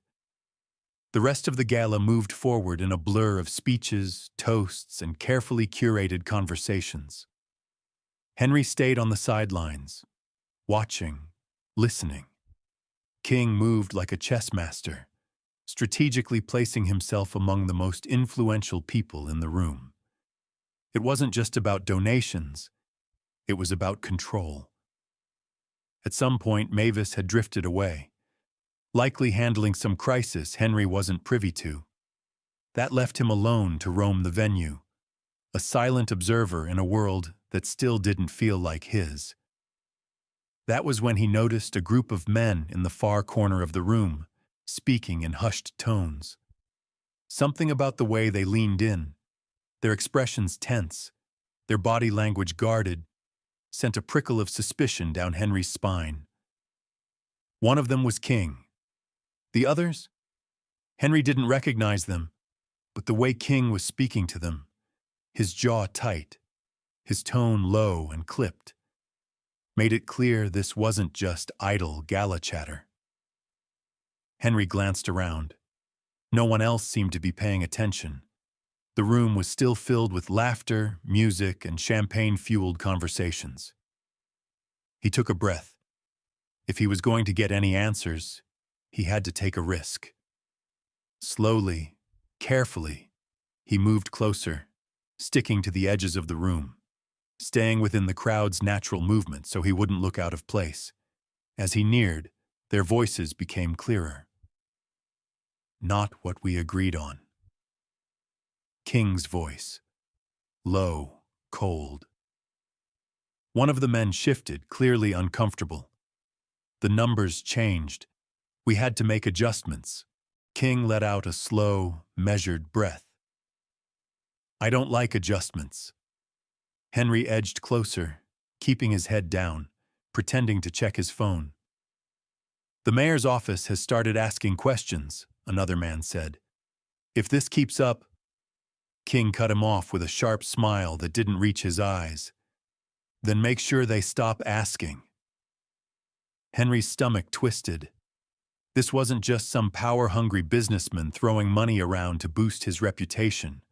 The rest of the gala moved forward in a blur of speeches, toasts, and carefully curated conversations. Henry stayed on the sidelines, watching, listening. King moved like a chess master, strategically placing himself among the most influential people in the room. It wasn't just about donations, it was about control. At some point, Mavis had drifted away, likely handling some crisis Henry wasn't privy to. That left him alone to roam the venue, a silent observer in a world that still didn't feel like his. That was when he noticed a group of men in the far corner of the room, speaking in hushed tones. Something about the way they leaned in, their expressions tense, their body language guarded, sent a prickle of suspicion down Henry's spine. One of them was King. The others? Henry didn't recognize them, but the way King was speaking to them, his jaw tight, his tone low and clipped, made it clear this wasn't just idle gala chatter. Henry glanced around. No one else seemed to be paying attention. The room was still filled with laughter, music, and champagne-fueled conversations. He took a breath. If he was going to get any answers, he had to take a risk. Slowly, carefully, he moved closer, sticking to the edges of the room, staying within the crowd's natural movement so he wouldn't look out of place. As he neared, their voices became clearer. "Not what we agreed on." King's voice, low, cold. One of the men shifted, clearly uncomfortable. The numbers changed. We had to make adjustments. King let out a slow, measured breath. "I don't like adjustments." Henry edged closer, keeping his head down, pretending to check his phone. "The mayor's office has started asking questions," another man said. If this keeps up— King cut him off with a sharp smile that didn't reach his eyes. Then make sure they stop asking. Henry's stomach twisted. This wasn't just some power-hungry businessman throwing money around to boost his reputation.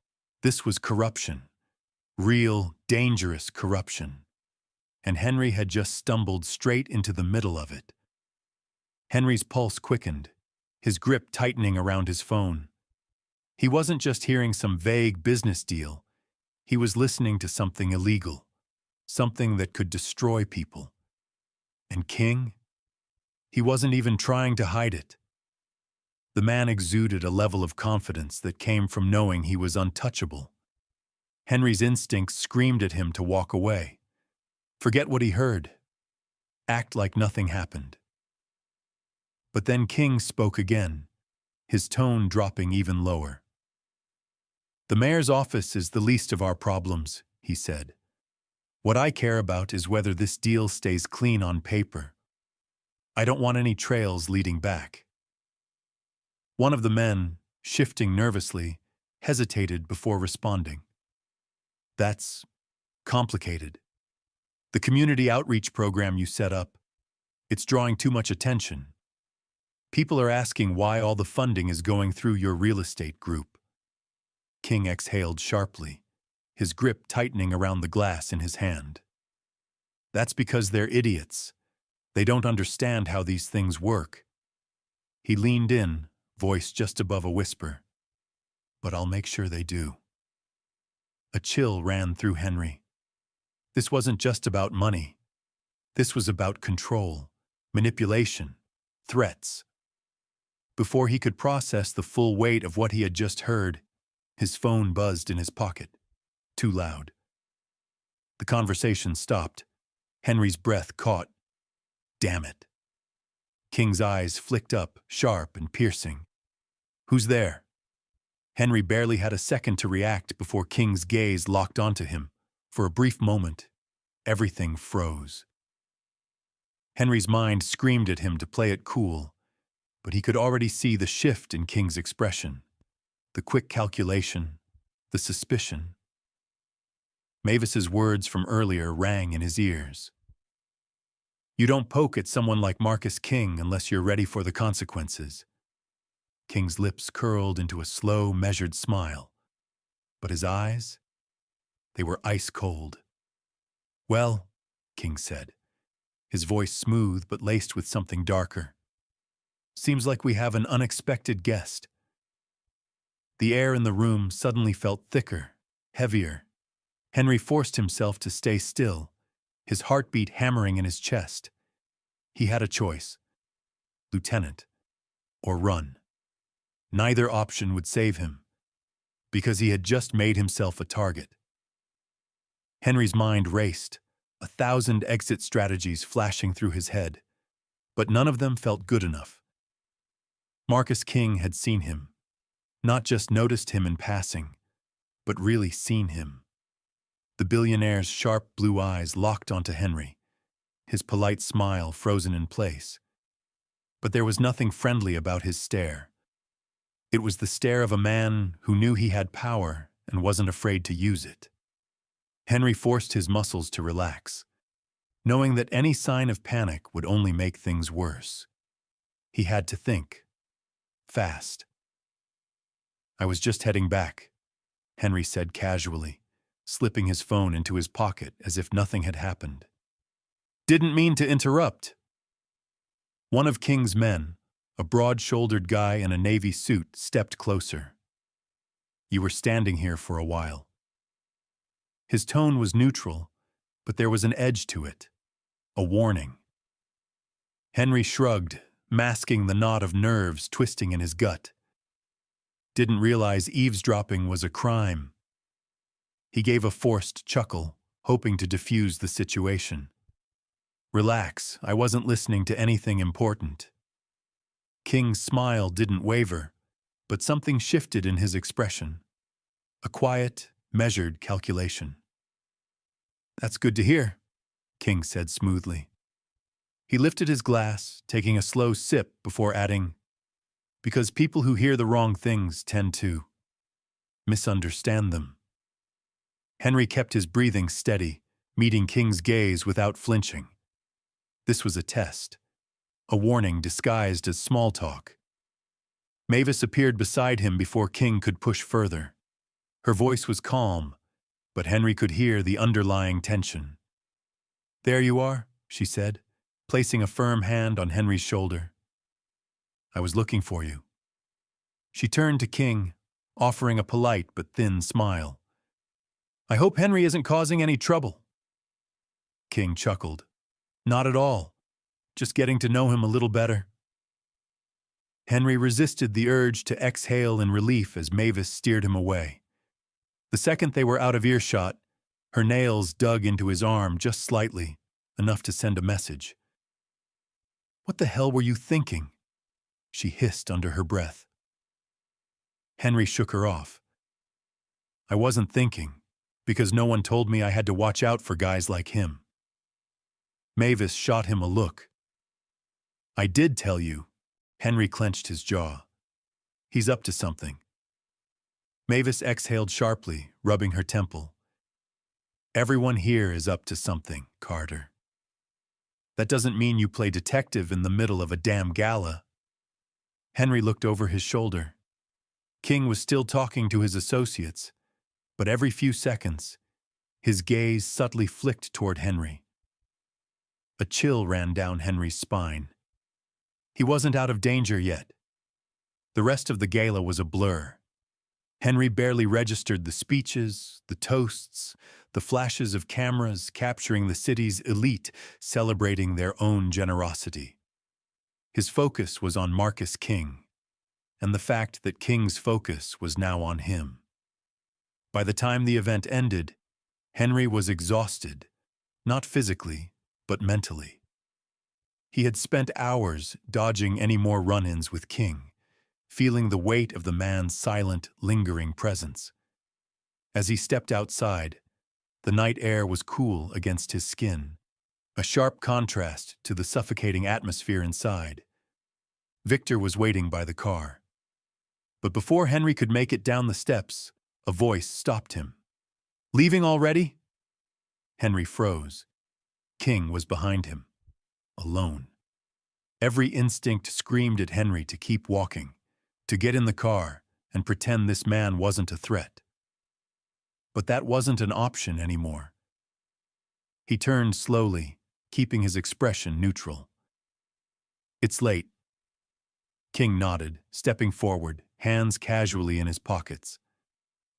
This was corruption. Real, dangerous corruption. And Henry had just stumbled straight into the middle of it. Henry's pulse quickened, his grip tightening around his phone. He wasn't just hearing some vague business deal. He was listening to something illegal, something that could destroy people. And King? He wasn't even trying to hide it. The man exuded a level of confidence that came from knowing he was untouchable. Henry's instincts screamed at him to walk away. Forget what he heard. Act like nothing happened. But then King spoke again, his tone dropping even lower. The mayor's office is the least of our problems, he said. What I care about is whether this deal stays clean on paper. I don't want any trails leading back. One of the men, shifting nervously, hesitated before responding. That's complicated. The community outreach program you set up, it's drawing too much attention. People are asking why all the funding is going through your real estate group. King exhaled sharply, his grip tightening around the glass in his hand. That's because they're idiots. They don't understand how these things work. He leaned in, voice just above a whisper. But I'll make sure they do. A chill ran through Henry. This wasn't just about money. This was about control, manipulation, threats. Before he could process the full weight of what he had just heard, his phone buzzed in his pocket, too loud. The conversation stopped. Henry's breath caught. Damn it. King's eyes flicked up, sharp and piercing. Who's there? Henry barely had a second to react before King's gaze locked onto him. For a brief moment, everything froze. Henry's mind screamed at him to play it cool, but he could already see the shift in King's expression, the quick calculation, the suspicion. Mavis's words from earlier rang in his ears. You don't poke at someone like Marcus King unless you're ready for the consequences. King's lips curled into a slow, measured smile, but his eyes, they were ice cold. Well, King said, his voice smooth but laced with something darker. Seems like we have an unexpected guest. The air in the room suddenly felt thicker, heavier. Henry forced himself to stay still, his heartbeat hammering in his chest. He had a choice: Lieutenant or run. Neither option would save him, because he had just made himself a target. Henry's mind raced, 1,000 exit strategies flashing through his head, but none of them felt good enough. Marcus King had seen him, not just noticed him in passing, but really seen him. The billionaire's sharp blue eyes locked onto Henry, his polite smile frozen in place. But there was nothing friendly about his stare. It was the stare of a man who knew he had power and wasn't afraid to use it. Henry forced his muscles to relax, knowing that any sign of panic would only make things worse. He had to think. Fast. I was just heading back, Henry said casually, slipping his phone into his pocket as if nothing had happened. Didn't mean to interrupt. One of King's men, a broad-shouldered guy in a navy suit, stepped closer. You were standing here for a while. His tone was neutral, but there was an edge to it, a warning. Henry shrugged, masking the knot of nerves twisting in his gut. Didn't realize eavesdropping was a crime. He gave a forced chuckle, hoping to diffuse the situation. Relax, I wasn't listening to anything important. King's smile didn't waver, but something shifted in his expression. A quiet, measured calculation. That's good to hear, King said smoothly. He lifted his glass, taking a slow sip before adding, Because people who hear the wrong things tend to misunderstand them. Henry kept his breathing steady, meeting King's gaze without flinching. This was a test, a warning disguised as small talk. Mavis appeared beside him before King could push further. Her voice was calm, but Henry could hear the underlying tension. "There you are," she said, placing a firm hand on Henry's shoulder. "I was looking for you." She turned to King, offering a polite but thin smile. "I hope Henry isn't causing any trouble." King chuckled. "Not at all. Just getting to know him a little better." Henry resisted the urge to exhale in relief as Mavis steered him away. The second they were out of earshot, her nails dug into his arm just slightly, enough to send a message. "What the hell were you thinking?" she hissed under her breath. Henry shook her off. "I wasn't thinking, because no one told me I had to watch out for guys like him." Mavis shot him a look. "I did tell you." Henry clenched his jaw. "He's up to something." Mavis exhaled sharply, rubbing her temple. "Everyone here is up to something, Carter. That doesn't mean you play detective in the middle of a damn gala." Henry looked over his shoulder. King was still talking to his associates, but every few seconds, his gaze subtly flicked toward Henry. A chill ran down Henry's spine. He wasn't out of danger yet. The rest of the gala was a blur. Henry barely registered the speeches, the toasts, the flashes of cameras capturing the city's elite celebrating their own generosity. His focus was on Marcus King, and the fact that King's focus was now on him. By the time the event ended, Henry was exhausted, not physically, but mentally. He had spent hours dodging any more run-ins with King, feeling the weight of the man's silent, lingering presence. As he stepped outside, the night air was cool against his skin, a sharp contrast to the suffocating atmosphere inside. Victor was waiting by the car. But before Henry could make it down the steps, a voice stopped him. "Leaving already?" Henry froze. King was behind him, alone. Every instinct screamed at Henry to keep walking, to get in the car and pretend this man wasn't a threat. But that wasn't an option anymore. He turned slowly, keeping his expression neutral. "It's late." King nodded, stepping forward, hands casually in his pockets.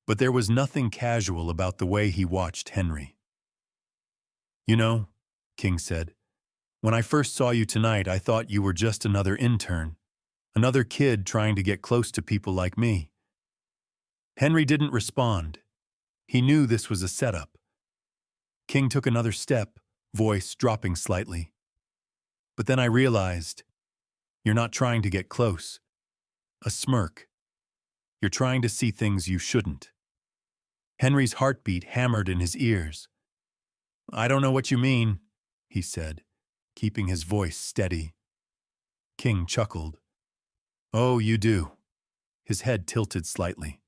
But there was nothing casual about the way he watched Henry. "You know," King said, "when I first saw you tonight, I thought you were just another intern, another kid trying to get close to people like me." Henry didn't respond. He knew this was a setup. King took another step, voice dropping slightly. "But then I realized, you're not trying to get close." A smirk. "You're trying to see things you shouldn't." Henry's heartbeat hammered in his ears. "I don't know what you mean," he said, keeping his voice steady. King chuckled. "Oh, you do." His head tilted slightly.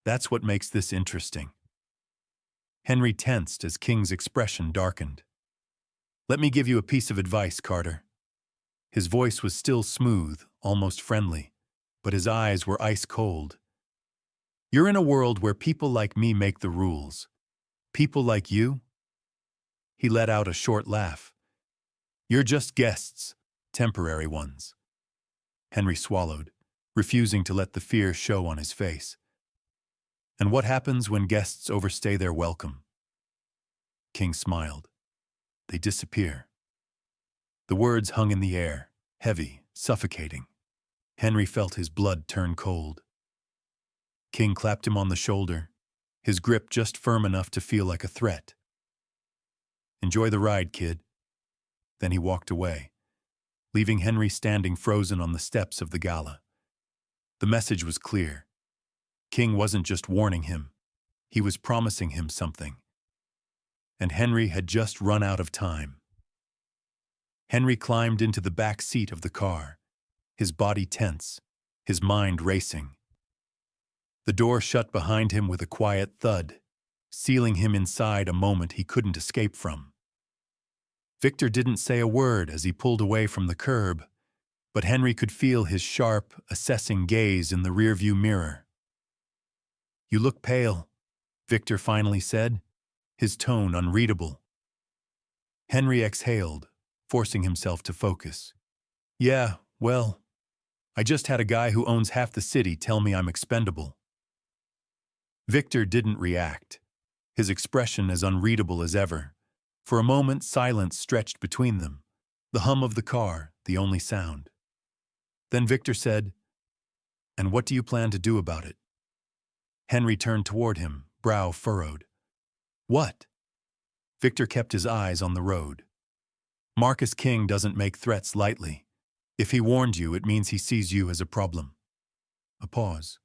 "That's what makes this interesting." Henry tensed as King's expression darkened. "Let me give you a piece of advice, Carter." His voice was still smooth, almost friendly, but his eyes were ice cold. "You're in a world where people like me make the rules. People like you?" He let out a short laugh. "You're just guests, temporary ones." Henry swallowed, refusing to let the fear show on his face. "And what happens when guests overstay their welcome?" King smiled. "They disappear." The words hung in the air, heavy, suffocating. Henry felt his blood turn cold. King clapped him on the shoulder, his grip just firm enough to feel like a threat. "Enjoy the ride, kid." Then he walked away, leaving Henry standing frozen on the steps of the gala. The message was clear. King wasn't just warning him, he was promising him something. And Henry had just run out of time. Henry climbed into the back seat of the car, his body tense, his mind racing. The door shut behind him with a quiet thud, sealing him inside a moment he couldn't escape from. Victor didn't say a word as he pulled away from the curb, but Henry could feel his sharp, assessing gaze in the rearview mirror. "You look pale," Victor finally said, his tone unreadable. Henry exhaled, forcing himself to focus. "Yeah, well, I just had a guy who owns half the city tell me I'm expendable." Victor didn't react, his expression as unreadable as ever. For a moment, silence stretched between them, the hum of the car, the only sound. Then Victor said, "And what do you plan to do about it?" Henry turned toward him, brow furrowed. "What?" Victor kept his eyes on the road. "Marcus King doesn't make threats lightly. If he warned you, it means he sees you as a problem." A pause.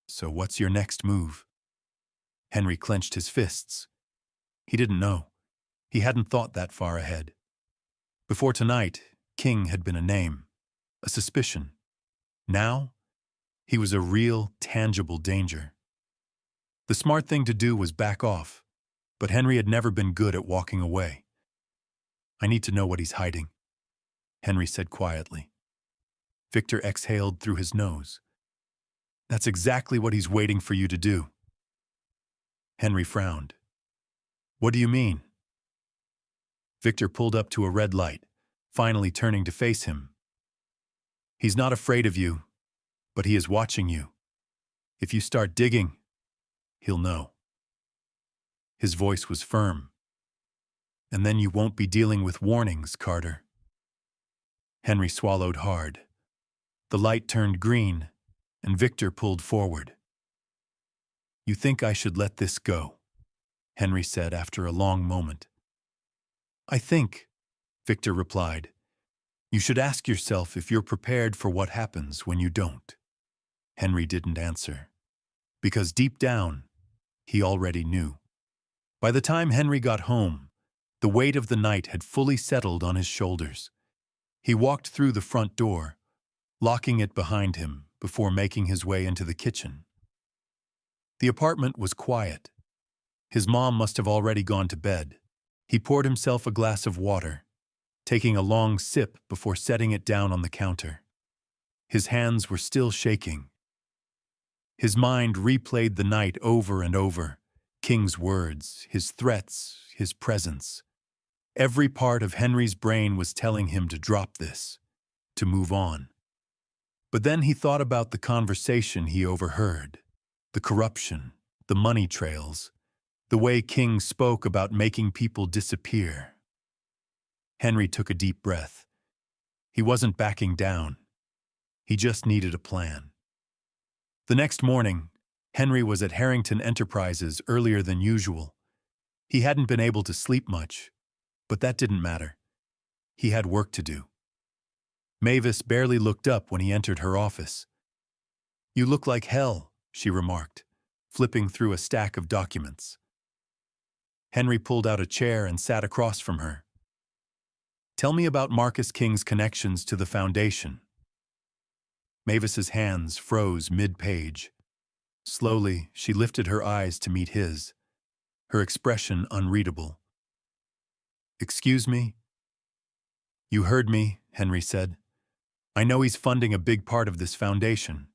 "So what's your next move?" Henry clenched his fists. He didn't know. He hadn't thought that far ahead. Before tonight, King had been a name, a suspicion. Now, he was a real, tangible danger. The smart thing to do was back off, but Henry had never been good at walking away. "I need to know what he's hiding," Henry said quietly. Victor exhaled through his nose. "That's exactly what he's waiting for you to do." Henry frowned. "What do you mean?" Victor pulled up to a red light, finally turning to face him. "He's not afraid of you, but he is watching you. If you start digging, he'll know." His voice was firm. "And then you won't be dealing with warnings, Carter." Henry swallowed hard. The light turned green, and Victor pulled forward. "You think I should let this go?" Henry said after a long moment. "I think," Victor replied, "you should ask yourself if you're prepared for what happens when you don't." Henry didn't answer, because deep down, he already knew. By the time Henry got home, the weight of the night had fully settled on his shoulders. He walked through the front door, locking it behind him before making his way into the kitchen. The apartment was quiet. His mom must have already gone to bed. He poured himself a glass of water, taking a long sip before setting it down on the counter. His hands were still shaking. His mind replayed the night over and over. King's words, his threats, his presence. Every part of Henry's brain was telling him to drop this, to move on. But then he thought about the conversation he overheard, the corruption, the money trails, the way King spoke about making people disappear. Henry took a deep breath. He wasn't backing down. He just needed a plan. The next morning, Henry was at Harrington Enterprises earlier than usual. He hadn't been able to sleep much, but that didn't matter. He had work to do. Mavis barely looked up when he entered her office. "You look like hell," she remarked, flipping through a stack of documents. Henry pulled out a chair and sat across from her. "Tell me about Marcus King's connections to the foundation." Mavis's hands froze mid-page. Slowly, she lifted her eyes to meet his, her expression unreadable. "Excuse me?" "You heard me," Henry said. "I know he's funding a big part of this foundation.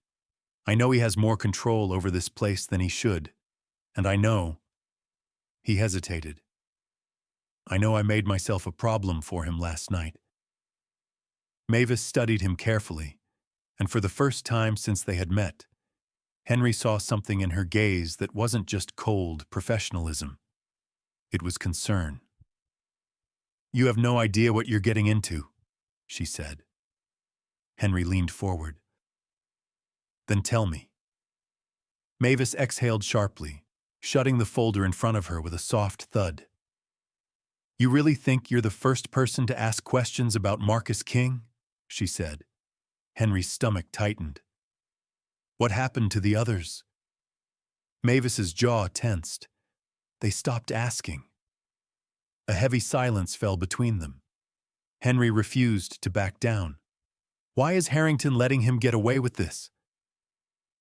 I know he has more control over this place than he should. And I know—" He hesitated. "I know I made myself a problem for him last night." Mavis studied him carefully, and for the first time since they had met, Henry saw something in her gaze that wasn't just cold professionalism. It was concern. "You have no idea what you're getting into," she said. Henry leaned forward. "Then tell me." Mavis exhaled sharply, shutting the folder in front of her with a soft thud. "You really think you're the first person to ask questions about Marcus King?" she said. Henry's stomach tightened. "What happened to the others?" Mavis's jaw tensed. They stopped asking. A heavy silence fell between them. Henry refused to back down. Why is Harrington letting him get away with this?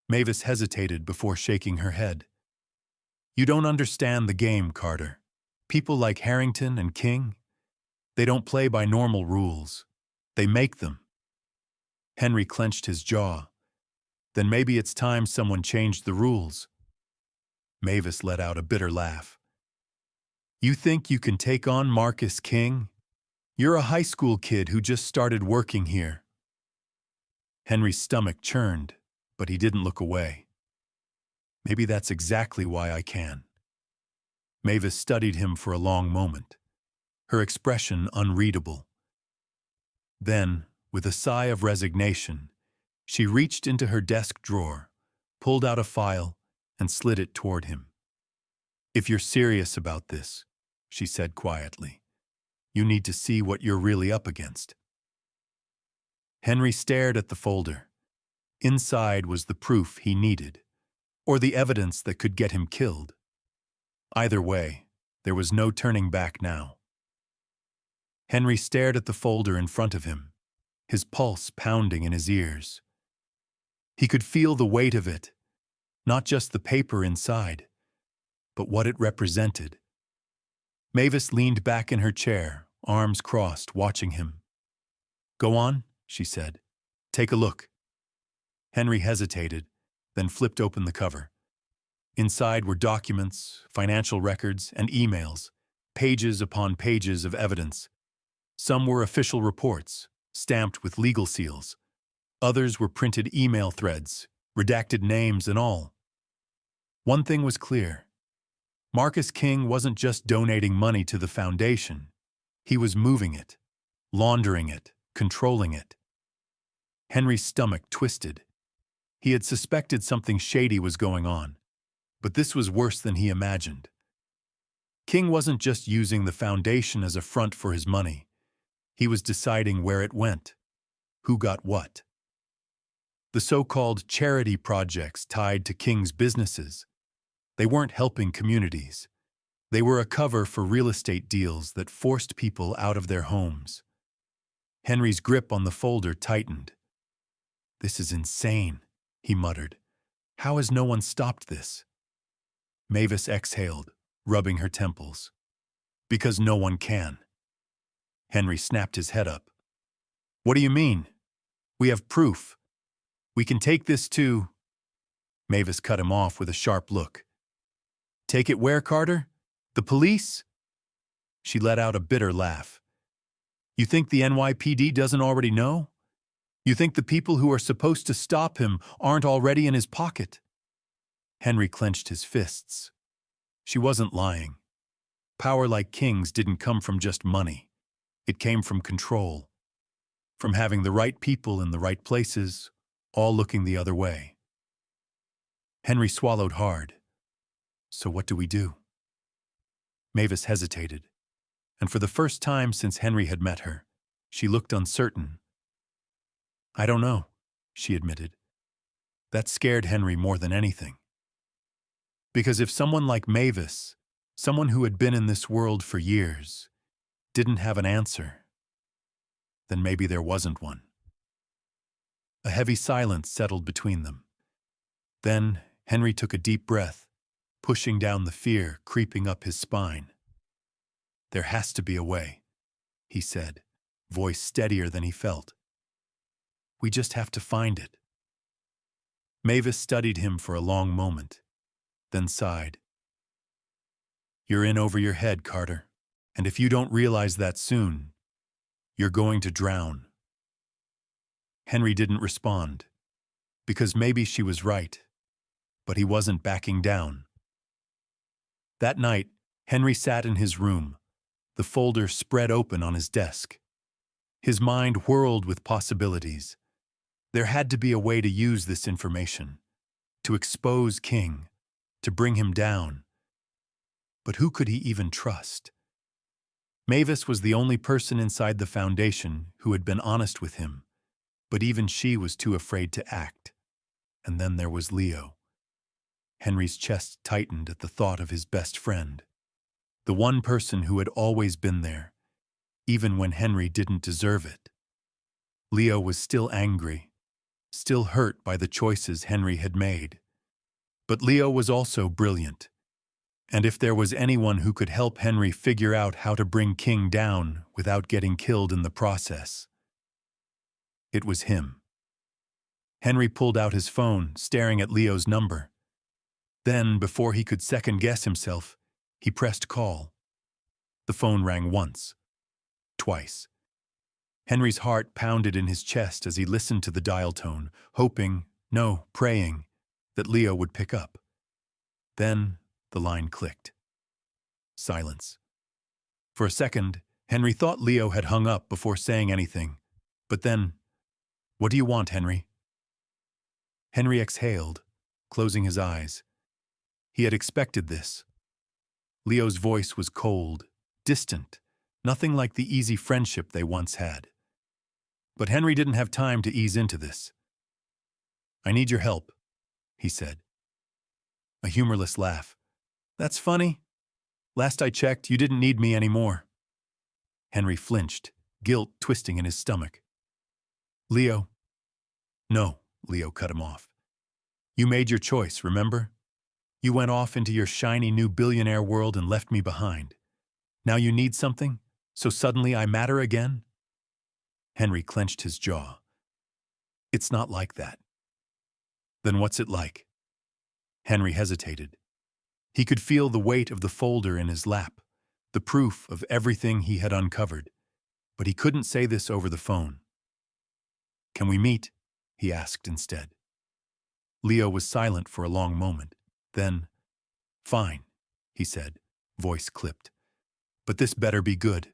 Mavis hesitated before shaking her head. You don't understand the game, Carter. People like Harrington and King, they don't play by normal rules. They make them. Henry clenched his jaw. Then maybe it's time someone changed the rules. Mavis let out a bitter laugh. You think you can take on Marcus King? You're a high school kid who just started working here. Henry's stomach churned, but he didn't look away. Maybe that's exactly why I can. Mavis studied him for a long moment, her expression unreadable. Then, with a sigh of resignation, she reached into her desk drawer, pulled out a file, and slid it toward him. If you're serious about this, she said quietly, you need to see what you're really up against. Henry stared at the folder. Inside was the proof he needed, or the evidence that could get him killed. Either way, there was no turning back now. Henry stared at the folder in front of him, his pulse pounding in his ears. He could feel the weight of it, not just the paper inside, but what it represented. Mavis leaned back in her chair, arms crossed, watching him. Go on, she said. Take a look. Henry hesitated, then flipped open the cover. Inside were documents, financial records, and emails, pages upon pages of evidence. Some were official reports, stamped with legal seals. Others were printed email threads, redacted names and all. One thing was clear. Marcus King wasn't just donating money to the foundation. He was moving it, laundering it, controlling it. Henry's stomach twisted. He had suspected something shady was going on, but this was worse than he imagined. King wasn't just using the foundation as a front for his money. He was deciding where it went, who got what. The so-called charity projects tied to King's businesses, they weren't helping communities. They were a cover for real estate deals that forced people out of their homes. Henry's grip on the folder tightened. This is insane, he muttered. How has no one stopped this? Mavis exhaled, rubbing her temples. Because no one can. Henry snapped his head up. What do you mean? We have proof. We can take this to... Mavis cut him off with a sharp look. Take it where, Carter? The police? She let out a bitter laugh. You think the NYPD doesn't already know? You think the people who are supposed to stop him aren't already in his pocket? Henry clenched his fists. She wasn't lying. Power like King's didn't come from just money. It came from control. From having the right people in the right places, all looking the other way. Henry swallowed hard. So what do we do? Mavis hesitated, and for the first time since Henry had met her, she looked uncertain. I don't know, she admitted. That scared Henry more than anything. Because if someone like Mavis, someone who had been in this world for years, didn't have an answer, then maybe there wasn't one. A heavy silence settled between them. Then Henry took a deep breath, pushing down the fear creeping up his spine. There has to be a way, he said, voice steadier than he felt. We just have to find it. Mavis studied him for a long moment, then sighed. You're in over your head, Carter, and if you don't realize that soon, you're going to drown. Henry didn't respond, because maybe she was right, but he wasn't backing down. That night, Henry sat in his room, the folder spread open on his desk. His mind whirled with possibilities. There had to be a way to use this information, to expose King, to bring him down. But who could he even trust? Mavis was the only person inside the foundation who had been honest with him, but even she was too afraid to act. And then there was Leo. Henry's chest tightened at the thought of his best friend, the one person who had always been there, even when Henry didn't deserve it. Leo was still angry, still hurt by the choices Henry had made. But Leo was also brilliant. And if there was anyone who could help Henry figure out how to bring King down without getting killed in the process, it was him. Henry pulled out his phone, staring at Leo's number. Then, before he could second-guess himself, he pressed call. The phone rang once, twice. Henry's heart pounded in his chest as he listened to the dial tone, hoping, no, praying, that Leo would pick up. Then the line clicked. Silence. For a second, Henry thought Leo had hung up before saying anything. But then, "What do you want, Henry?" Henry exhaled, closing his eyes. He had expected this. Leo's voice was cold, distant, nothing like the easy friendship they once had. But Henry didn't have time to ease into this. "I need your help," he said. A humorless laugh. "That's funny. Last I checked, you didn't need me anymore." Henry flinched, guilt twisting in his stomach. "Leo." "No," Leo cut him off. "You made your choice, remember? You went off into your shiny new billionaire world and left me behind. Now you need something, so suddenly I matter again?" Henry clenched his jaw. "It's not like that." "Then what's it like?" Henry hesitated. He could feel the weight of the folder in his lap, the proof of everything he had uncovered, but he couldn't say this over the phone. "Can we meet?" he asked instead. Leo was silent for a long moment. Then, "Fine," he said, voice clipped. "But this better be good."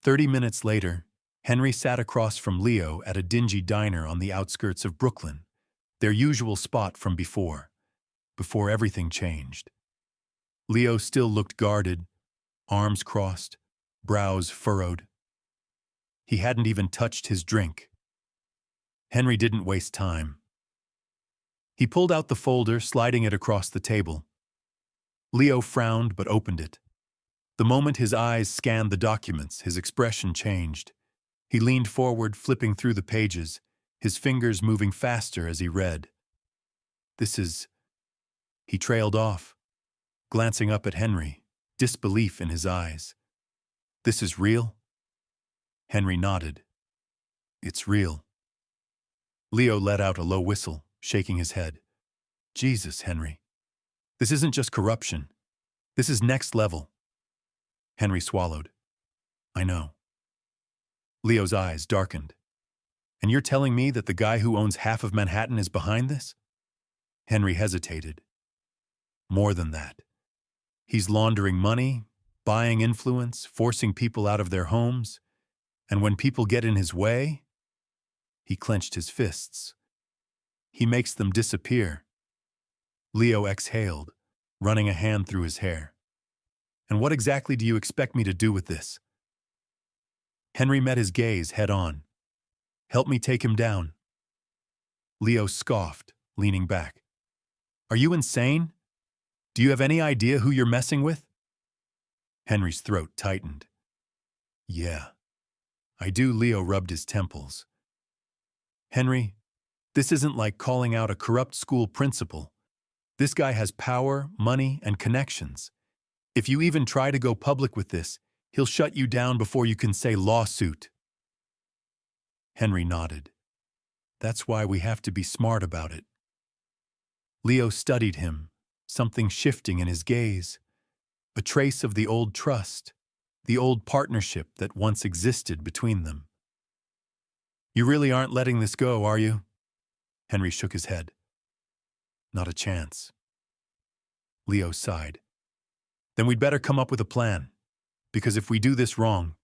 30 minutes later, Henry sat across from Leo at a dingy diner on the outskirts of Brooklyn, their usual spot from before everything changed. Leo still looked guarded, arms crossed, brows furrowed. He hadn't even touched his drink. Henry didn't waste time. He pulled out the folder, sliding it across the table. Leo frowned but opened it. The moment his eyes scanned the documents, his expression changed. He leaned forward, flipping through the pages, his fingers moving faster as he read. "This is..." He trailed off, glancing up at Henry, disbelief in his eyes. "This is real?" Henry nodded. "It's real." Leo let out a low whistle, shaking his head. "Jesus, Henry. This isn't just corruption. This is next level." Henry swallowed. "I know." Leo's eyes darkened. "And you're telling me that the guy who owns half of Manhattan is behind this?" Henry hesitated. "More than that. He's laundering money, buying influence, forcing people out of their homes. And when people get in his way," he clenched his fists, "he makes them disappear." Leo exhaled, running a hand through his hair. "And what exactly do you expect me to do with this?" Henry met his gaze head on. "Help me take him down." Leo scoffed, leaning back. "Are you insane? Do you have any idea who you're messing with?" Henry's throat tightened. "Yeah, I do." Leo rubbed his temples. "Henry, this isn't like calling out a corrupt school principal. This guy has power, money, and connections. If you even try to go public with this, he'll shut you down before you can say lawsuit." Henry nodded. "That's why we have to be smart about it." Leo studied him, something shifting in his gaze, a trace of the old trust, the old partnership that once existed between them. "You really aren't letting this go, are you?" Henry shook his head. "Not a chance." Leo sighed. "Then we'd better come up with a plan, because if we do this wrong,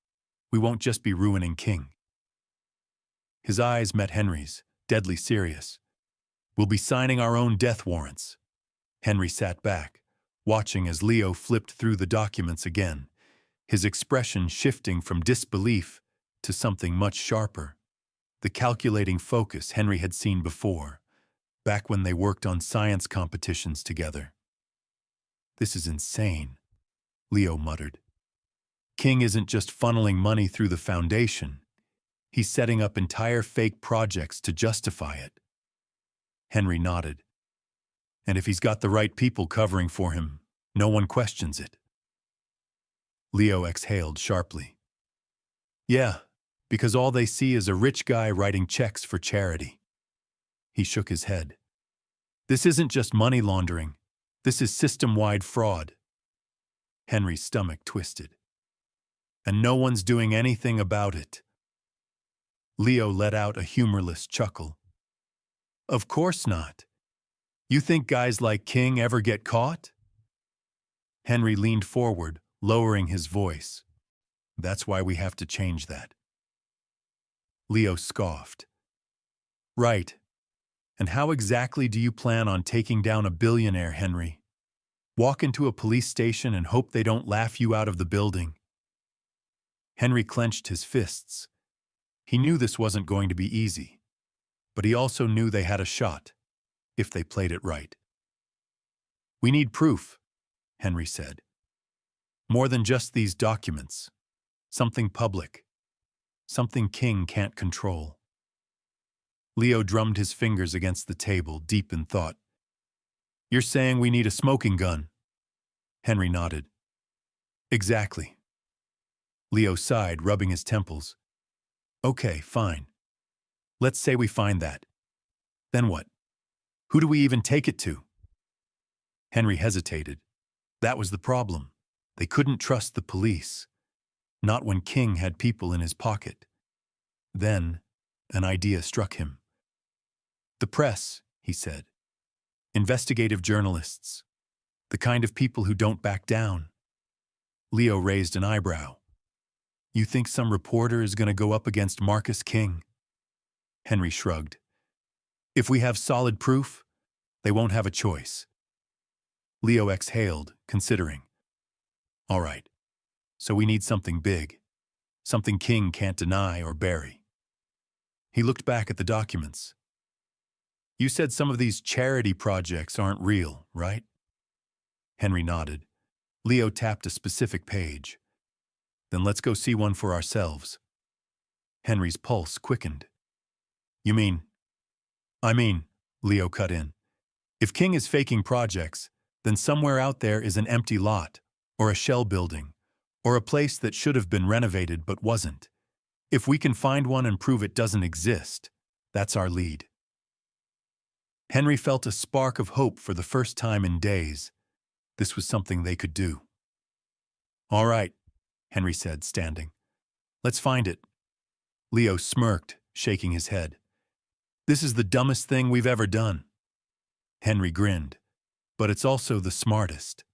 we won't just be ruining King." His eyes met Henry's, deadly serious. "We'll be signing our own death warrants." Henry sat back, watching as Leo flipped through the documents again, his expression shifting from disbelief to something much sharper. The calculating focus Henry had seen before, back when they worked on science competitions together. "This is insane," Leo muttered. "King isn't just funneling money through the foundation. He's setting up entire fake projects to justify it. Henry nodded. And if he's got the right people covering for him, no one questions it. Leo exhaled sharply. Yeah, because all they see is a rich guy writing checks for charity. He shook his head. This isn't just money laundering. This is system-wide fraud. Henry's stomach twisted. And no one's doing anything about it. Leo let out a humorless chuckle. Of course not. You think guys like King ever get caught? Henry leaned forward, lowering his voice. That's why we have to change that. Leo scoffed. Right. And how exactly do you plan on taking down a billionaire, Henry? Walk into a police station and hope they don't laugh you out of the building. Henry clenched his fists. He knew this wasn't going to be easy, but he also knew they had a shot, if they played it right. We need proof, Henry said. More than just these documents. Something public. Something King can't control. Leo drummed his fingers against the table, deep in thought. You're saying we need a smoking gun? Henry nodded. Exactly. Leo sighed, rubbing his temples. Okay, fine. Let's say we find that. Then what? Who do we even take it to? Henry hesitated. That was the problem. They couldn't trust the police. Not when King had people in his pocket. Then, an idea struck him. The press, he said. Investigative journalists. The kind of people who don't back down. Leo raised an eyebrow. You think some reporter is going to go up against Marcus King? Henry shrugged. If we have solid proof, they won't have a choice. Leo exhaled, considering. All right, so we need something big. Something King can't deny or bury. He looked back at the documents. You said some of these charity projects aren't real, right? Henry nodded. Leo tapped a specific page. Then let's go see one for ourselves. Henry's pulse quickened. You mean? I mean, Leo cut in. If King is faking projects, then somewhere out there is an empty lot, or a shell building, or a place that should have been renovated but wasn't. If we can find one and prove it doesn't exist, that's our lead. Henry felt a spark of hope for the first time in days. This was something they could do. All right, Henry said, standing. Let's find it. Leo smirked, shaking his head. This is the dumbest thing we've ever done. Henry grinned. But it's also the smartest.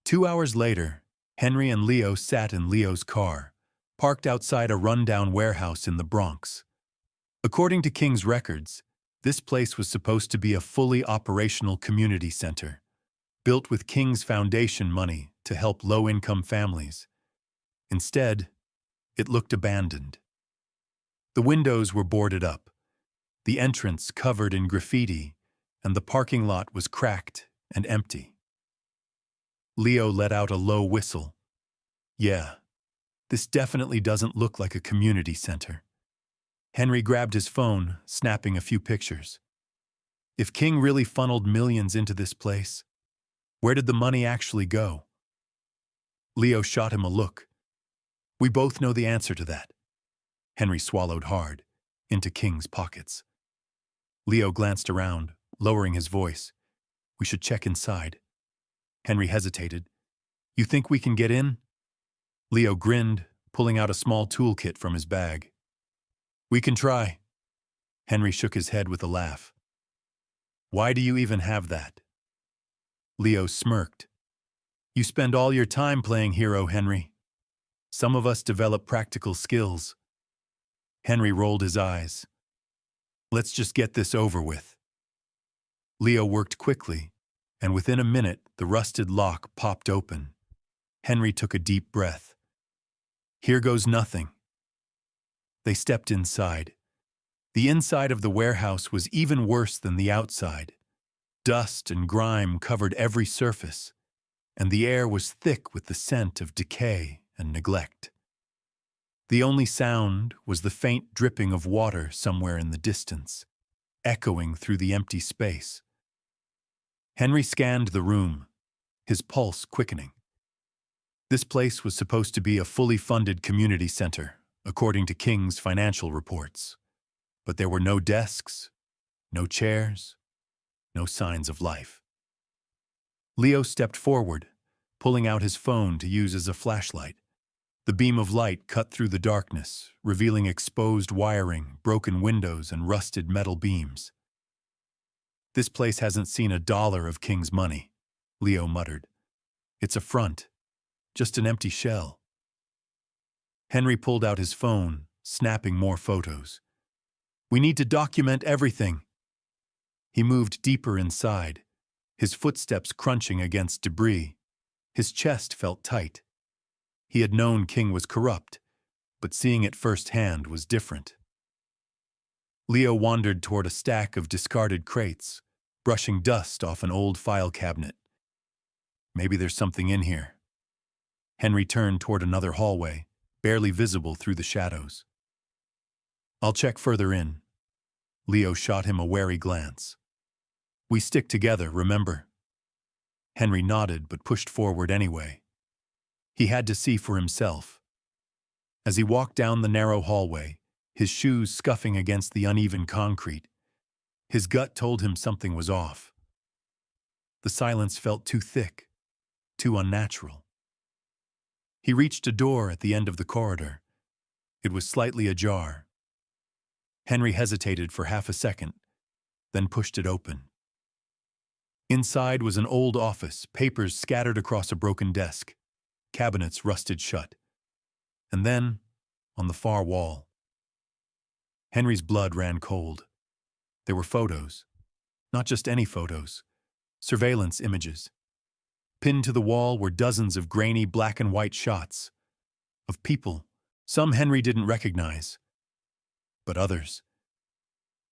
2 hours later, Henry and Leo sat in Leo's car, parked outside a rundown warehouse in the Bronx. According to King's records, this place was supposed to be a fully operational community center, built with King's foundation money to help low-income families. Instead, it looked abandoned. The windows were boarded up, the entrance covered in graffiti, and the parking lot was cracked and empty. Leo let out a low whistle. Yeah, this definitely doesn't look like a community center. Henry grabbed his phone, snapping a few pictures. If King really funneled millions into this place, where did the money actually go? Leo shot him a look. We both know the answer to that. Henry swallowed hard, into King's pockets. Leo glanced around, lowering his voice. We should check inside. Henry hesitated. You think we can get in? Leo grinned, pulling out a small toolkit from his bag. We can try. Henry shook his head with a laugh. Why do you even have that? Leo smirked. You spend all your time playing hero, Henry. Some of us develop practical skills. Henry rolled his eyes. Let's just get this over with. Leo worked quickly, and within a minute the rusted lock popped open. Henry took a deep breath. Here goes nothing. They stepped inside. The inside of the warehouse was even worse than the outside. Dust and grime covered every surface, and the air was thick with the scent of decay and neglect. The only sound was the faint dripping of water somewhere in the distance, echoing through the empty space. Henry scanned the room, his pulse quickening. This place was supposed to be a fully funded community center, according to King's financial reports. But there were no desks, no chairs, no signs of life. Leo stepped forward, pulling out his phone to use as a flashlight. The beam of light cut through the darkness, revealing exposed wiring, broken windows, and rusted metal beams. "This place hasn't seen $1 of King's money," Leo muttered. "It's a front, just an empty shell." Henry pulled out his phone, snapping more photos. "We need to document everything." He moved deeper inside, his footsteps crunching against debris. His chest felt tight. He had known King was corrupt, but seeing it firsthand was different. Leo wandered toward a stack of discarded crates, brushing dust off an old file cabinet. "Maybe there's something in here." Henry turned toward another hallway, barely visible through the shadows. "I'll check further in." Leo shot him a wary glance. "We stick together, remember?" Henry nodded but pushed forward anyway. He had to see for himself. As he walked down the narrow hallway, his shoes scuffing against the uneven concrete, his gut told him something was off. The silence felt too thick, too unnatural. He reached a door at the end of the corridor. It was slightly ajar. Henry hesitated for half a second, then pushed it open. Inside was an old office, papers scattered across a broken desk, cabinets rusted shut. And then, on the far wall, Henry's blood ran cold. There were photos. Not just any photos. Surveillance images. Pinned to the wall were dozens of grainy black and white shots. Of people, some Henry didn't recognize. But others.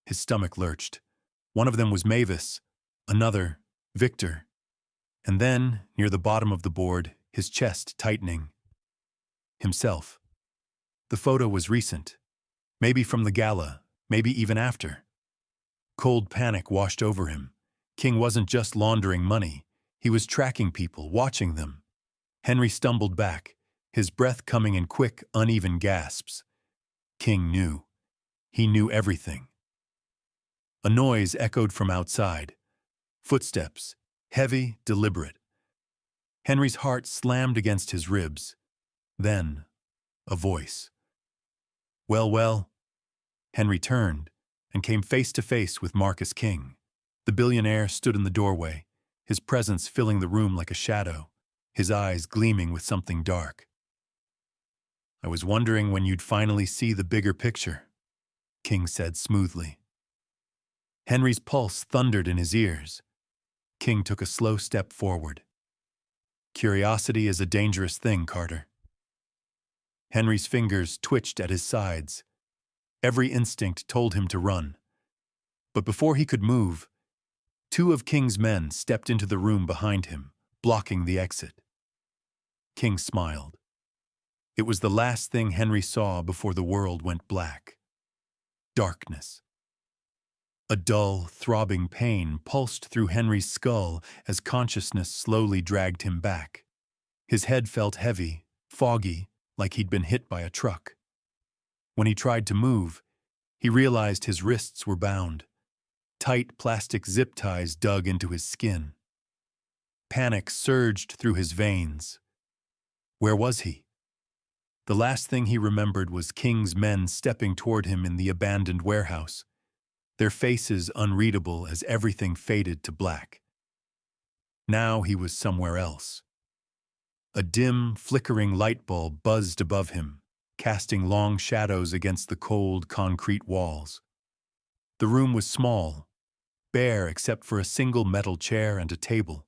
His stomach lurched. One of them was Mavis, another, Victor. And then, near the bottom of the board, his chest tightening. Himself. The photo was recent. Maybe from the gala, maybe even after. Cold panic washed over him. King wasn't just laundering money. He was tracking people, watching them. Henry stumbled back, his breath coming in quick, uneven gasps. King knew. He knew everything. A noise echoed from outside. Footsteps, heavy, deliberate. Henry's heart slammed against his ribs. Then, a voice. "Well, well." Henry turned and came face to face with Marcus King. The billionaire stood in the doorway, his presence filling the room like a shadow, his eyes gleaming with something dark. "I was wondering when you'd finally see the bigger picture," King said smoothly. Henry's pulse thundered in his ears. King took a slow step forward. "Curiosity is a dangerous thing, Carter." Henry's fingers twitched at his sides. Every instinct told him to run. But before he could move, two of King's men stepped into the room behind him, blocking the exit. King smiled. It was the last thing Henry saw before the world went black. Darkness. A dull, throbbing pain pulsed through Henry's skull as consciousness slowly dragged him back. His head felt heavy, foggy, like he'd been hit by a truck. When he tried to move, he realized his wrists were bound. Tight plastic zip ties dug into his skin. Panic surged through his veins. Where was he? The last thing he remembered was King's men stepping toward him in the abandoned warehouse, their faces unreadable as everything faded to black. Now he was somewhere else. A dim, flickering light bulb buzzed above him, casting long shadows against the cold, concrete walls. The room was small, bare except for a single metal chair and a table.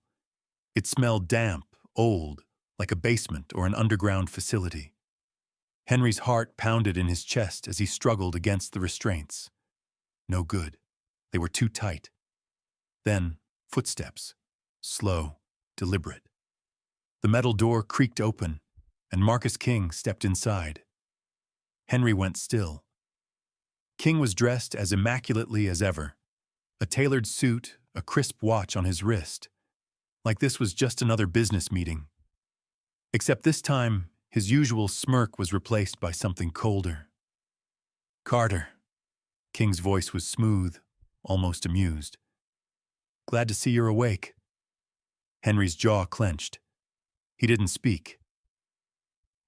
It smelled damp, old, like a basement or an underground facility. Henry's heart pounded in his chest as he struggled against the restraints. No good. They were too tight. Then, footsteps. Slow, deliberate. The metal door creaked open, and Marcus King stepped inside. Henry went still. King was dressed as immaculately as ever. A tailored suit, a crisp watch on his wrist. Like this was just another business meeting. Except this time, his usual smirk was replaced by something colder. "Carter." King's voice was smooth, almost amused. "Glad to see you're awake." Henry's jaw clenched. He didn't speak.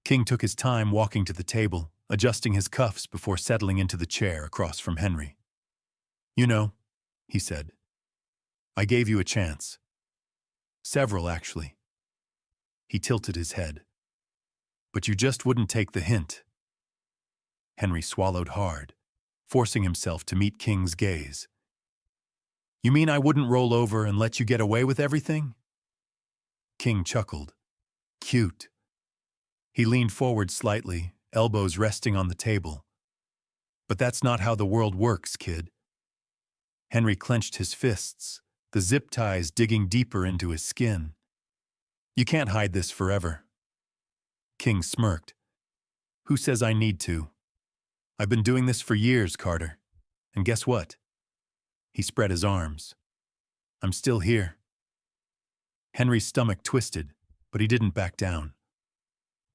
King took his time walking to the table, adjusting his cuffs before settling into the chair across from Henry. "You know," he said, "I gave you a chance. Several, actually." He tilted his head. "But you just wouldn't take the hint." Henry swallowed hard, forcing himself to meet King's gaze. "You mean I wouldn't roll over and let you get away with everything?" King chuckled. "Cute." He leaned forward slightly, elbows resting on the table. "But that's not how the world works, kid." Henry clenched his fists, the zip ties digging deeper into his skin. "You can't hide this forever." King smirked. "Who says I need to? I've been doing this for years, Carter. And guess what?" He spread his arms. "I'm still here." Henry's stomach twisted, but he didn't back down.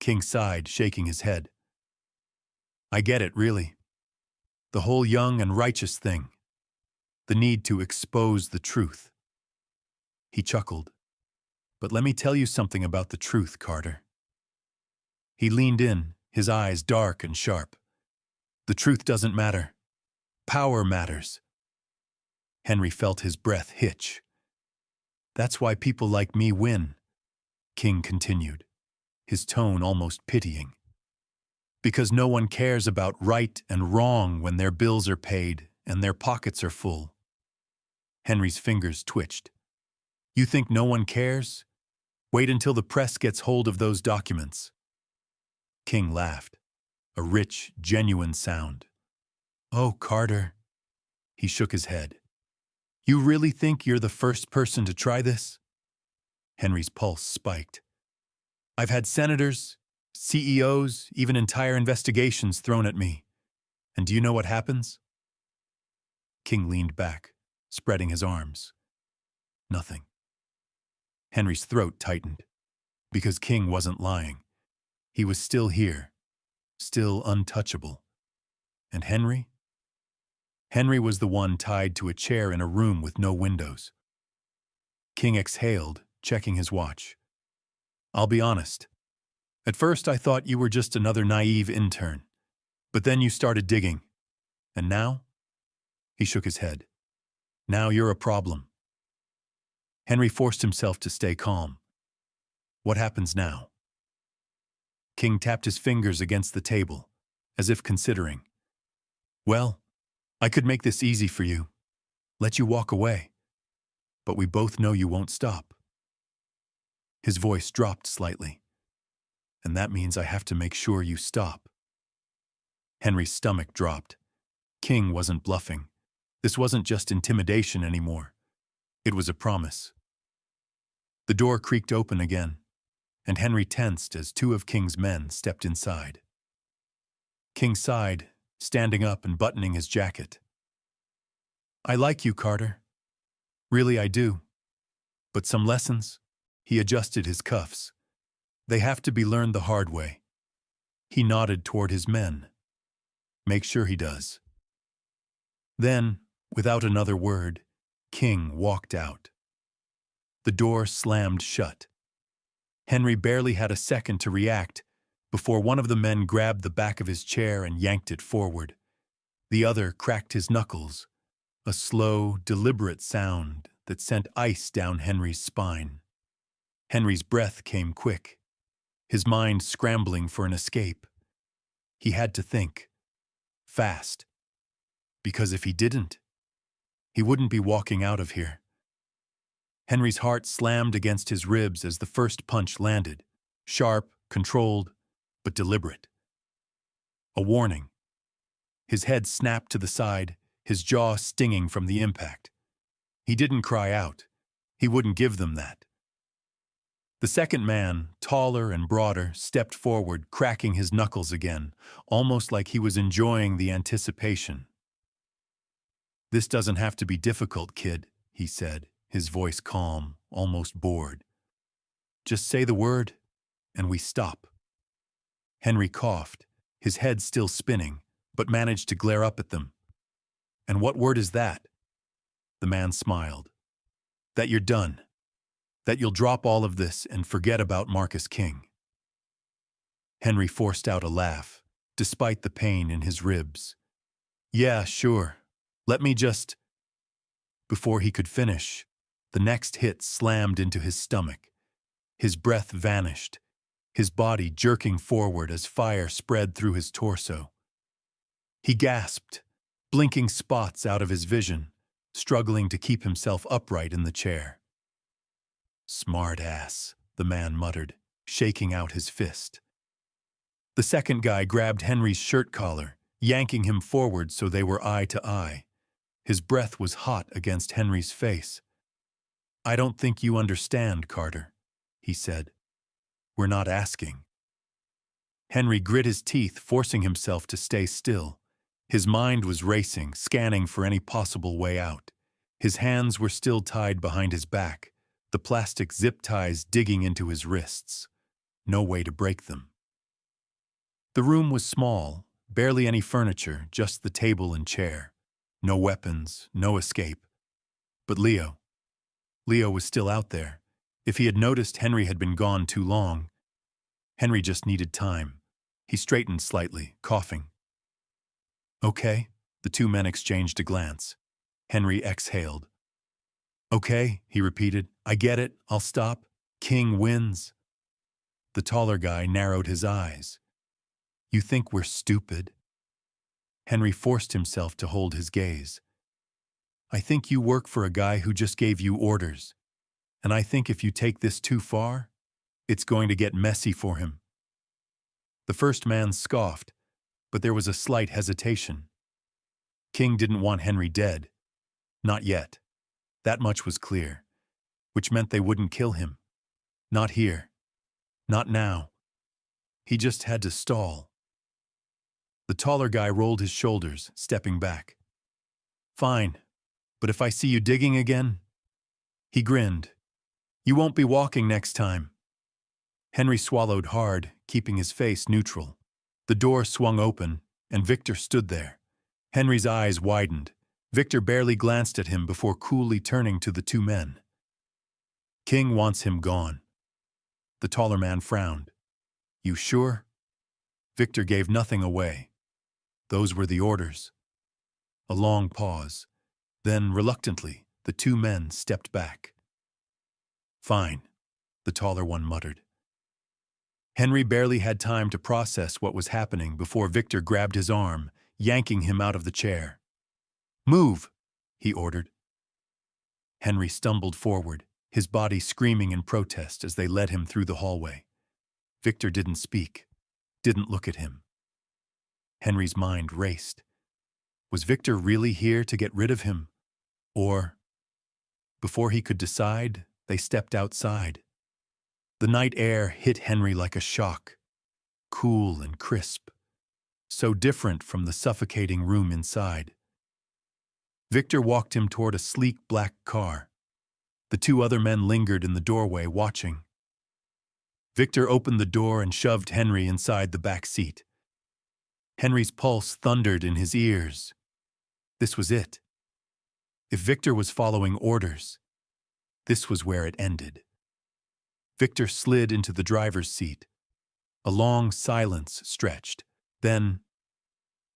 King sighed, shaking his head. "I get it, really. The whole young and righteous thing. The need to expose the truth." He chuckled. "But let me tell you something about the truth, Carter." He leaned in, his eyes dark and sharp. "The truth doesn't matter. Power matters." Henry felt his breath hitch. "That's why people like me win," King continued, his tone almost pitying. "Because no one cares about right and wrong when their bills are paid and their pockets are full." Henry's fingers twitched. "You think no one cares? Wait until the press gets hold of those documents." King laughed, a rich, genuine sound. "Oh, Carter." He shook his head. "You really think you're the first person to try this?" Henry's pulse spiked. "I've had senators, CEOs, even entire investigations thrown at me. And do you know what happens?" King leaned back, spreading his arms. "Nothing." Henry's throat tightened, because King wasn't lying. He was still here, still untouchable. And Henry? Henry was the one tied to a chair in a room with no windows. King exhaled, checking his watch. "I'll be honest. At first I thought you were just another naive intern. But then you started digging. And now?" He shook his head. "Now you're a problem." Henry forced himself to stay calm. "What happens now?" King tapped his fingers against the table, as if considering. "Well, I could make this easy for you. Let you walk away. But we both know you won't stop." His voice dropped slightly. "And that means I have to make sure you stop." Henry's stomach dropped. King wasn't bluffing. This wasn't just intimidation anymore. It was a promise. The door creaked open again, and Henry tensed as two of King's men stepped inside. King sighed, standing up and buttoning his jacket. "I like you, Carter. Really, I do. But some lessons?" He adjusted his cuffs. "They have to be learned the hard way." He nodded toward his men. "Make sure he does." Then, without another word, King walked out. The door slammed shut. Henry barely had a second to react before one of the men grabbed the back of his chair and yanked it forward. The other cracked his knuckles, a slow, deliberate sound that sent ice down Henry's spine. Henry's breath came quick, his mind scrambling for an escape. He had to think. Fast. Because if he didn't, he wouldn't be walking out of here. Henry's heart slammed against his ribs as the first punch landed, sharp, controlled, but deliberate. A warning. His head snapped to the side, his jaw stinging from the impact. He didn't cry out. He wouldn't give them that. The second man, taller and broader, stepped forward, cracking his knuckles again, almost like he was enjoying the anticipation. "This doesn't have to be difficult, kid," he said, his voice calm, almost bored. "Just say the word, and we stop." Henry coughed, his head still spinning, but managed to glare up at them. "And what word is that?" The man smiled. "That you're done. That you'll drop all of this and forget about Marcus King." Henry forced out a laugh, despite the pain in his ribs. "Yeah, sure. Let me just—" Before he could finish, the next hit slammed into his stomach. His breath vanished, his body jerking forward as fire spread through his torso. He gasped, blinking spots out of his vision, struggling to keep himself upright in the chair. "Smart ass," the man muttered, shaking out his fist. The second guy grabbed Henry's shirt collar, yanking him forward so they were eye to eye. His breath was hot against Henry's face. "I don't think you understand, Carter," he said. "We're not asking." Henry grit his teeth, forcing himself to stay still. His mind was racing, scanning for any possible way out. His hands were still tied behind his back, the plastic zip ties digging into his wrists. No way to break them. The room was small, barely any furniture, just the table and chair. No weapons, no escape. But Leo was still out there. If he had noticed Henry had been gone too long, Henry just needed time. He straightened slightly, coughing. "Okay," the two men exchanged a glance. Henry exhaled. "Okay," he repeated. "I get it. I'll stop. King wins." The taller guy narrowed his eyes. "You think we're stupid?" Henry forced himself to hold his gaze. "I think you work for a guy who just gave you orders. And I think if you take this too far, it's going to get messy for him." The first man scoffed, but there was a slight hesitation. King didn't want Henry dead. Not yet. That much was clear, which meant they wouldn't kill him. Not here. Not now. He just had to stall. The taller guy rolled his shoulders, stepping back. "Fine, but if I see you digging again..." He grinned. "You won't be walking next time." Henry swallowed hard, keeping his face neutral. The door swung open, and Victor stood there. Henry's eyes widened. Victor barely glanced at him before coolly turning to the two men. "King wants him gone." The taller man frowned. "You sure?" Victor gave nothing away. Those were the orders. A long pause. Then, reluctantly, the two men stepped back. "Fine," the taller one muttered. Henry barely had time to process what was happening before Victor grabbed his arm, yanking him out of the chair. "Move," he ordered. Henry stumbled forward, his body screaming in protest as they led him through the hallway. Victor didn't speak, didn't look at him. Henry's mind raced. Was Victor really here to get rid of him? Or, before he could decide, they stepped outside. The night air hit Henry like a shock, cool and crisp, so different from the suffocating room inside. Victor walked him toward a sleek black car. The two other men lingered in the doorway, watching. Victor opened the door and shoved Henry inside the back seat. Henry's pulse thundered in his ears. This was it. If Victor was following orders, this was where it ended. Victor slid into the driver's seat. A long silence stretched. Then,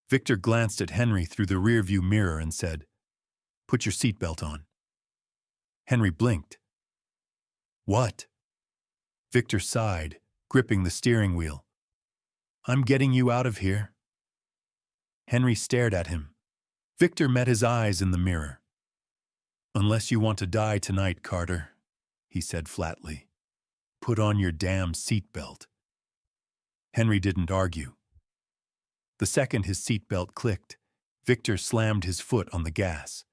Victor glanced at Henry through the rearview mirror and said, "Put your seatbelt on." Henry blinked. "What?" Victor sighed, gripping the steering wheel. "I'm getting you out of here." Henry stared at him. Victor met his eyes in the mirror. "Unless you want to die tonight, Carter," he said flatly. "Put on your damn seatbelt." Henry didn't argue. The second his seatbelt clicked, Victor slammed his foot on the gas.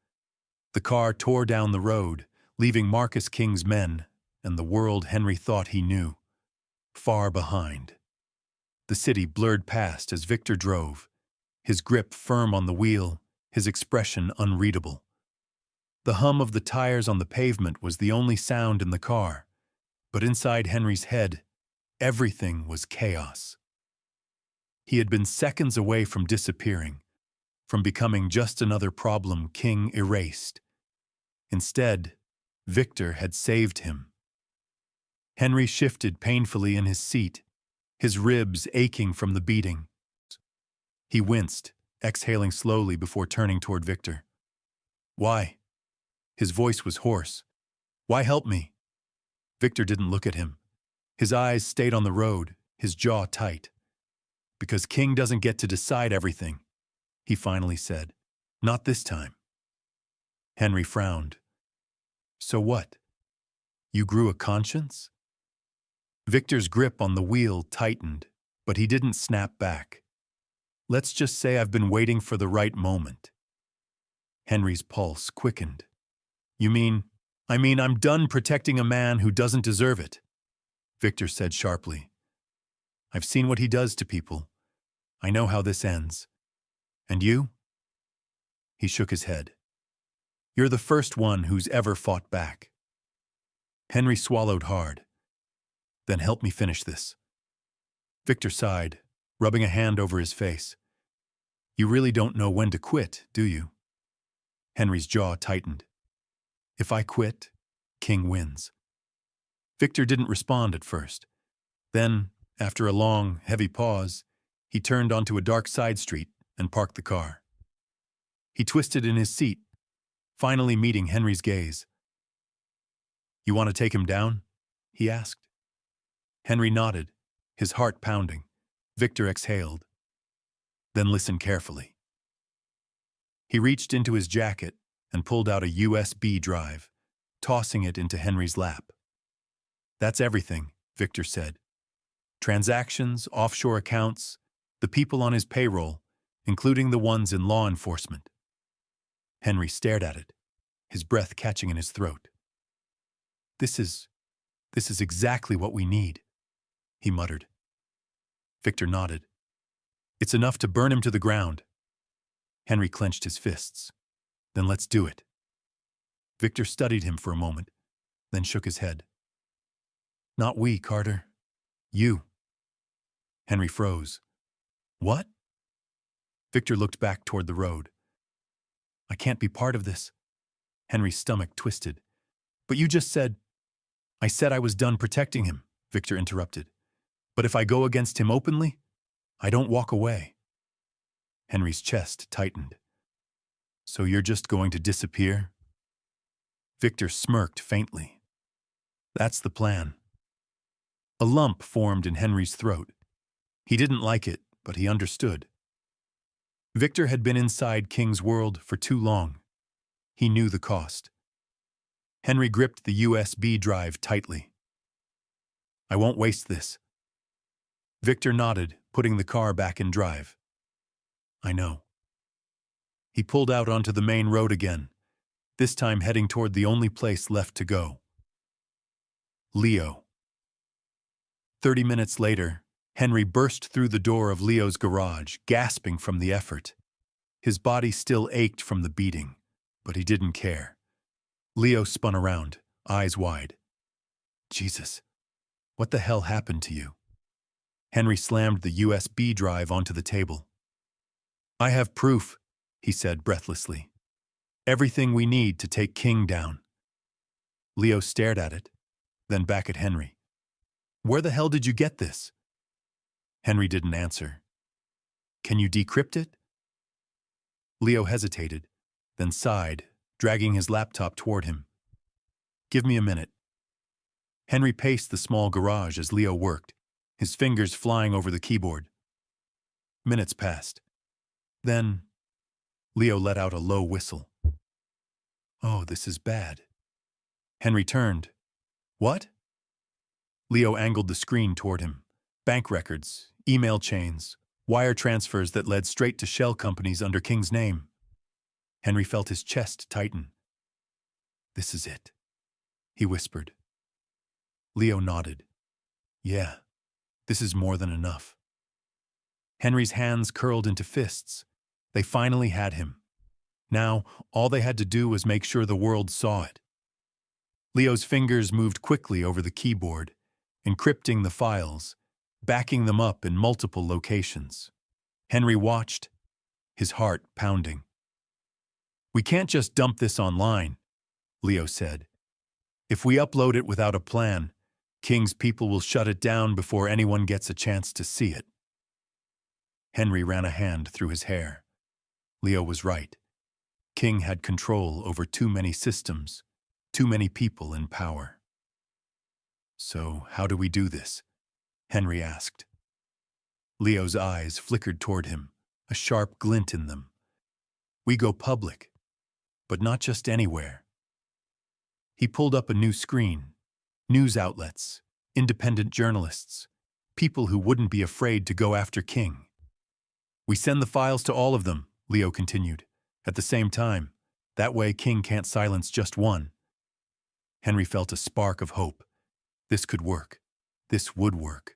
The car tore down the road, leaving Marcus King's men, and the world Henry thought he knew, far behind. The city blurred past as Victor drove, his grip firm on the wheel, his expression unreadable. The hum of the tires on the pavement was the only sound in the car, but inside Henry's head, everything was chaos. He had been seconds away from disappearing, from becoming just another problem King erased. Instead, Victor had saved him. Henry shifted painfully in his seat, his ribs aching from the beating. He winced, exhaling slowly before turning toward Victor. "Why?" His voice was hoarse. "Why help me?" Victor didn't look at him. His eyes stayed on the road, his jaw tight. "Because King doesn't get to decide everything," he finally said. "Not this time." Henry frowned. "So what? You grew a conscience?" Victor's grip on the wheel tightened, but he didn't snap back. "Let's just say I've been waiting for the right moment." Henry's pulse quickened. "You mean, I'm done protecting a man who doesn't deserve it," Victor said sharply. "I've seen what he does to people. I know how this ends. And you?" He shook his head. "You're the first one who's ever fought back." Henry swallowed hard. "Then help me finish this." Victor sighed, rubbing a hand over his face. "You really don't know when to quit, do you?" Henry's jaw tightened. "If I quit, King wins." Victor didn't respond at first. Then, after a long, heavy pause, he turned onto a dark side street and parked the car. He twisted in his seat, finally meeting Henry's gaze. "You want to take him down?" he asked. Henry nodded, his heart pounding. Victor exhaled. "Then listen carefully." He reached into his jacket and pulled out a USB drive, tossing it into Henry's lap. "That's everything," Victor said. "Transactions, offshore accounts, the people on his payroll, including the ones in law enforcement." Henry stared at it, his breath catching in his throat. This is exactly what we need," he muttered. Victor nodded. "It's enough to burn him to the ground." Henry clenched his fists. "Then let's do it." Victor studied him for a moment, then shook his head. "Not we, Carter. You." Henry froze. "What?" Victor looked back toward the road. "I can't be part of this." Henry's stomach twisted. "But you just said—" "I said I was done protecting him," Victor interrupted. "But if I go against him openly, I don't walk away." Henry's chest tightened. "So you're just going to disappear?" Victor smirked faintly. "That's the plan." A lump formed in Henry's throat. He didn't like it, but he understood. Victor had been inside King's world for too long. He knew the cost. Henry gripped the USB drive tightly. "I won't waste this." Victor nodded, putting the car back in drive. "I know." He pulled out onto the main road again, this time heading toward the only place left to go. Leo. 30 minutes later, Henry burst through the door of Leo's garage, gasping from the effort. His body still ached from the beating, but he didn't care. Leo spun around, eyes wide. "Jesus, what the hell happened to you?" Henry slammed the USB drive onto the table. "I have proof," he said breathlessly. "Everything we need to take King down." Leo stared at it, then back at Henry. "Where the hell did you get this?" Henry didn't answer. "Can you decrypt it?" Leo hesitated, then sighed, dragging his laptop toward him. "Give me a minute." Henry paced the small garage as Leo worked, his fingers flying over the keyboard. Minutes passed. Then, Leo let out a low whistle. "Oh, this is bad." Henry turned. "What?" Leo angled the screen toward him. Bank records, email chains, wire transfers that led straight to shell companies under King's name. Henry felt his chest tighten. "This is it," he whispered. Leo nodded. Yeah, this is more than enough. Henry's hands curled into fists. They finally had him. Now, all they had to do was make sure the world saw it. Leo's fingers moved quickly over the keyboard, encrypting the files, backing them up in multiple locations. Henry watched, his heart pounding. We can't just dump this online, Leo said. If we upload it without a plan, King's people will shut it down before anyone gets a chance to see it. Henry ran a hand through his hair. Leo was right. King had control over too many systems, too many people in power. So, how do we do this? Henry asked. Leo's eyes flickered toward him, a sharp glint in them. We go public, but not just anywhere. He pulled up a new screen. News outlets, independent journalists, people who wouldn't be afraid to go after King. We send the files to all of them, Leo continued. At the same time, that way King can't silence just one. Henry felt a spark of hope. This could work. This would work.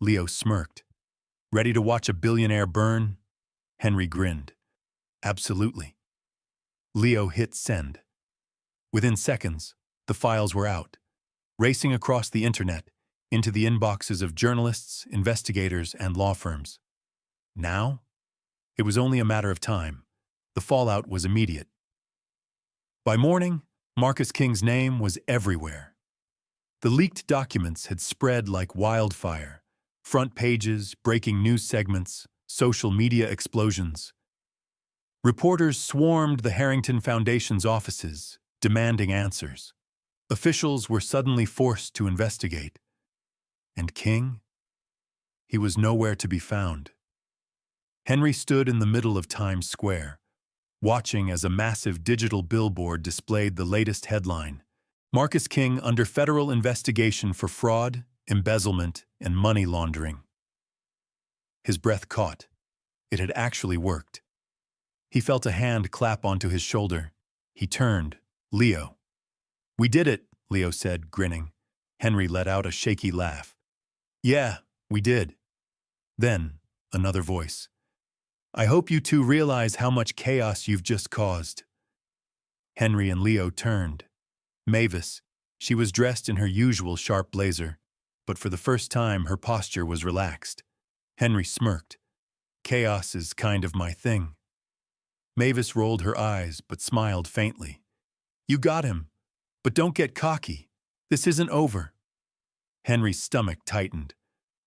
Leo smirked. Ready to watch a billionaire burn? Henry grinned. Absolutely. Leo hit send. Within seconds, the files were out, racing across the internet into the inboxes of journalists, investigators, and law firms. Now? It was only a matter of time. The fallout was immediate. By morning, Marcus King's name was everywhere. The leaked documents had spread like wildfire. Front pages, breaking news segments, social media explosions. Reporters swarmed the Harrington Foundation's offices, demanding answers. Officials were suddenly forced to investigate. And King? He was nowhere to be found. Henry stood in the middle of Times Square, watching as a massive digital billboard displayed the latest headline: Marcus King under federal investigation for fraud, embezzlement, and money laundering. His breath caught. It had actually worked. He felt a hand clap onto his shoulder. He turned. Leo. We did it, Leo said, grinning. Henry let out a shaky laugh. Yeah, we did. Then, another voice. I hope you two realize how much chaos you've just caused. Henry and Leo turned. Mavis, she was dressed in her usual sharp blazer, but for the first time her posture was relaxed. Henry smirked. Chaos is kind of my thing. Mavis rolled her eyes but smiled faintly. You got him, but don't get cocky. This isn't over. Henry's stomach tightened.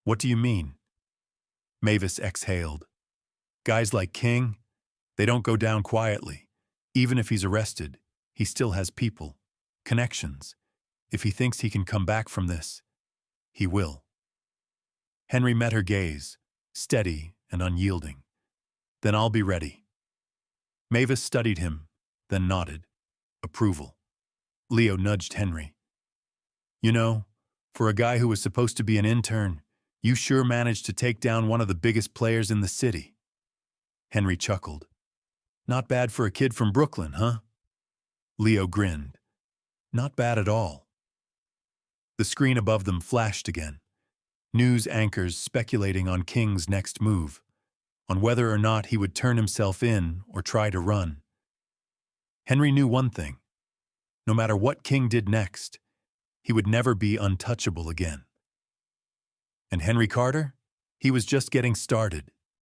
What do you mean? Mavis exhaled. Guys like King, they don't go down quietly. Even if he's arrested, he still has people, connections. If he thinks he can come back from this, he will. Henry met her gaze, steady and unyielding. Then I'll be ready. Mavis studied him, then nodded. Approval. Leo nudged Henry. You know, for a guy who was supposed to be an intern, you sure managed to take down one of the biggest players in the city. Henry chuckled. Not bad for a kid from Brooklyn, huh? Leo grinned. Not bad at all. The screen above them flashed again. News anchors speculating on King's next move, on whether or not he would turn himself in or try to run. Henry knew one thing. No matter what King did next, he would never be untouchable again. And Henry Carter? He was just getting started.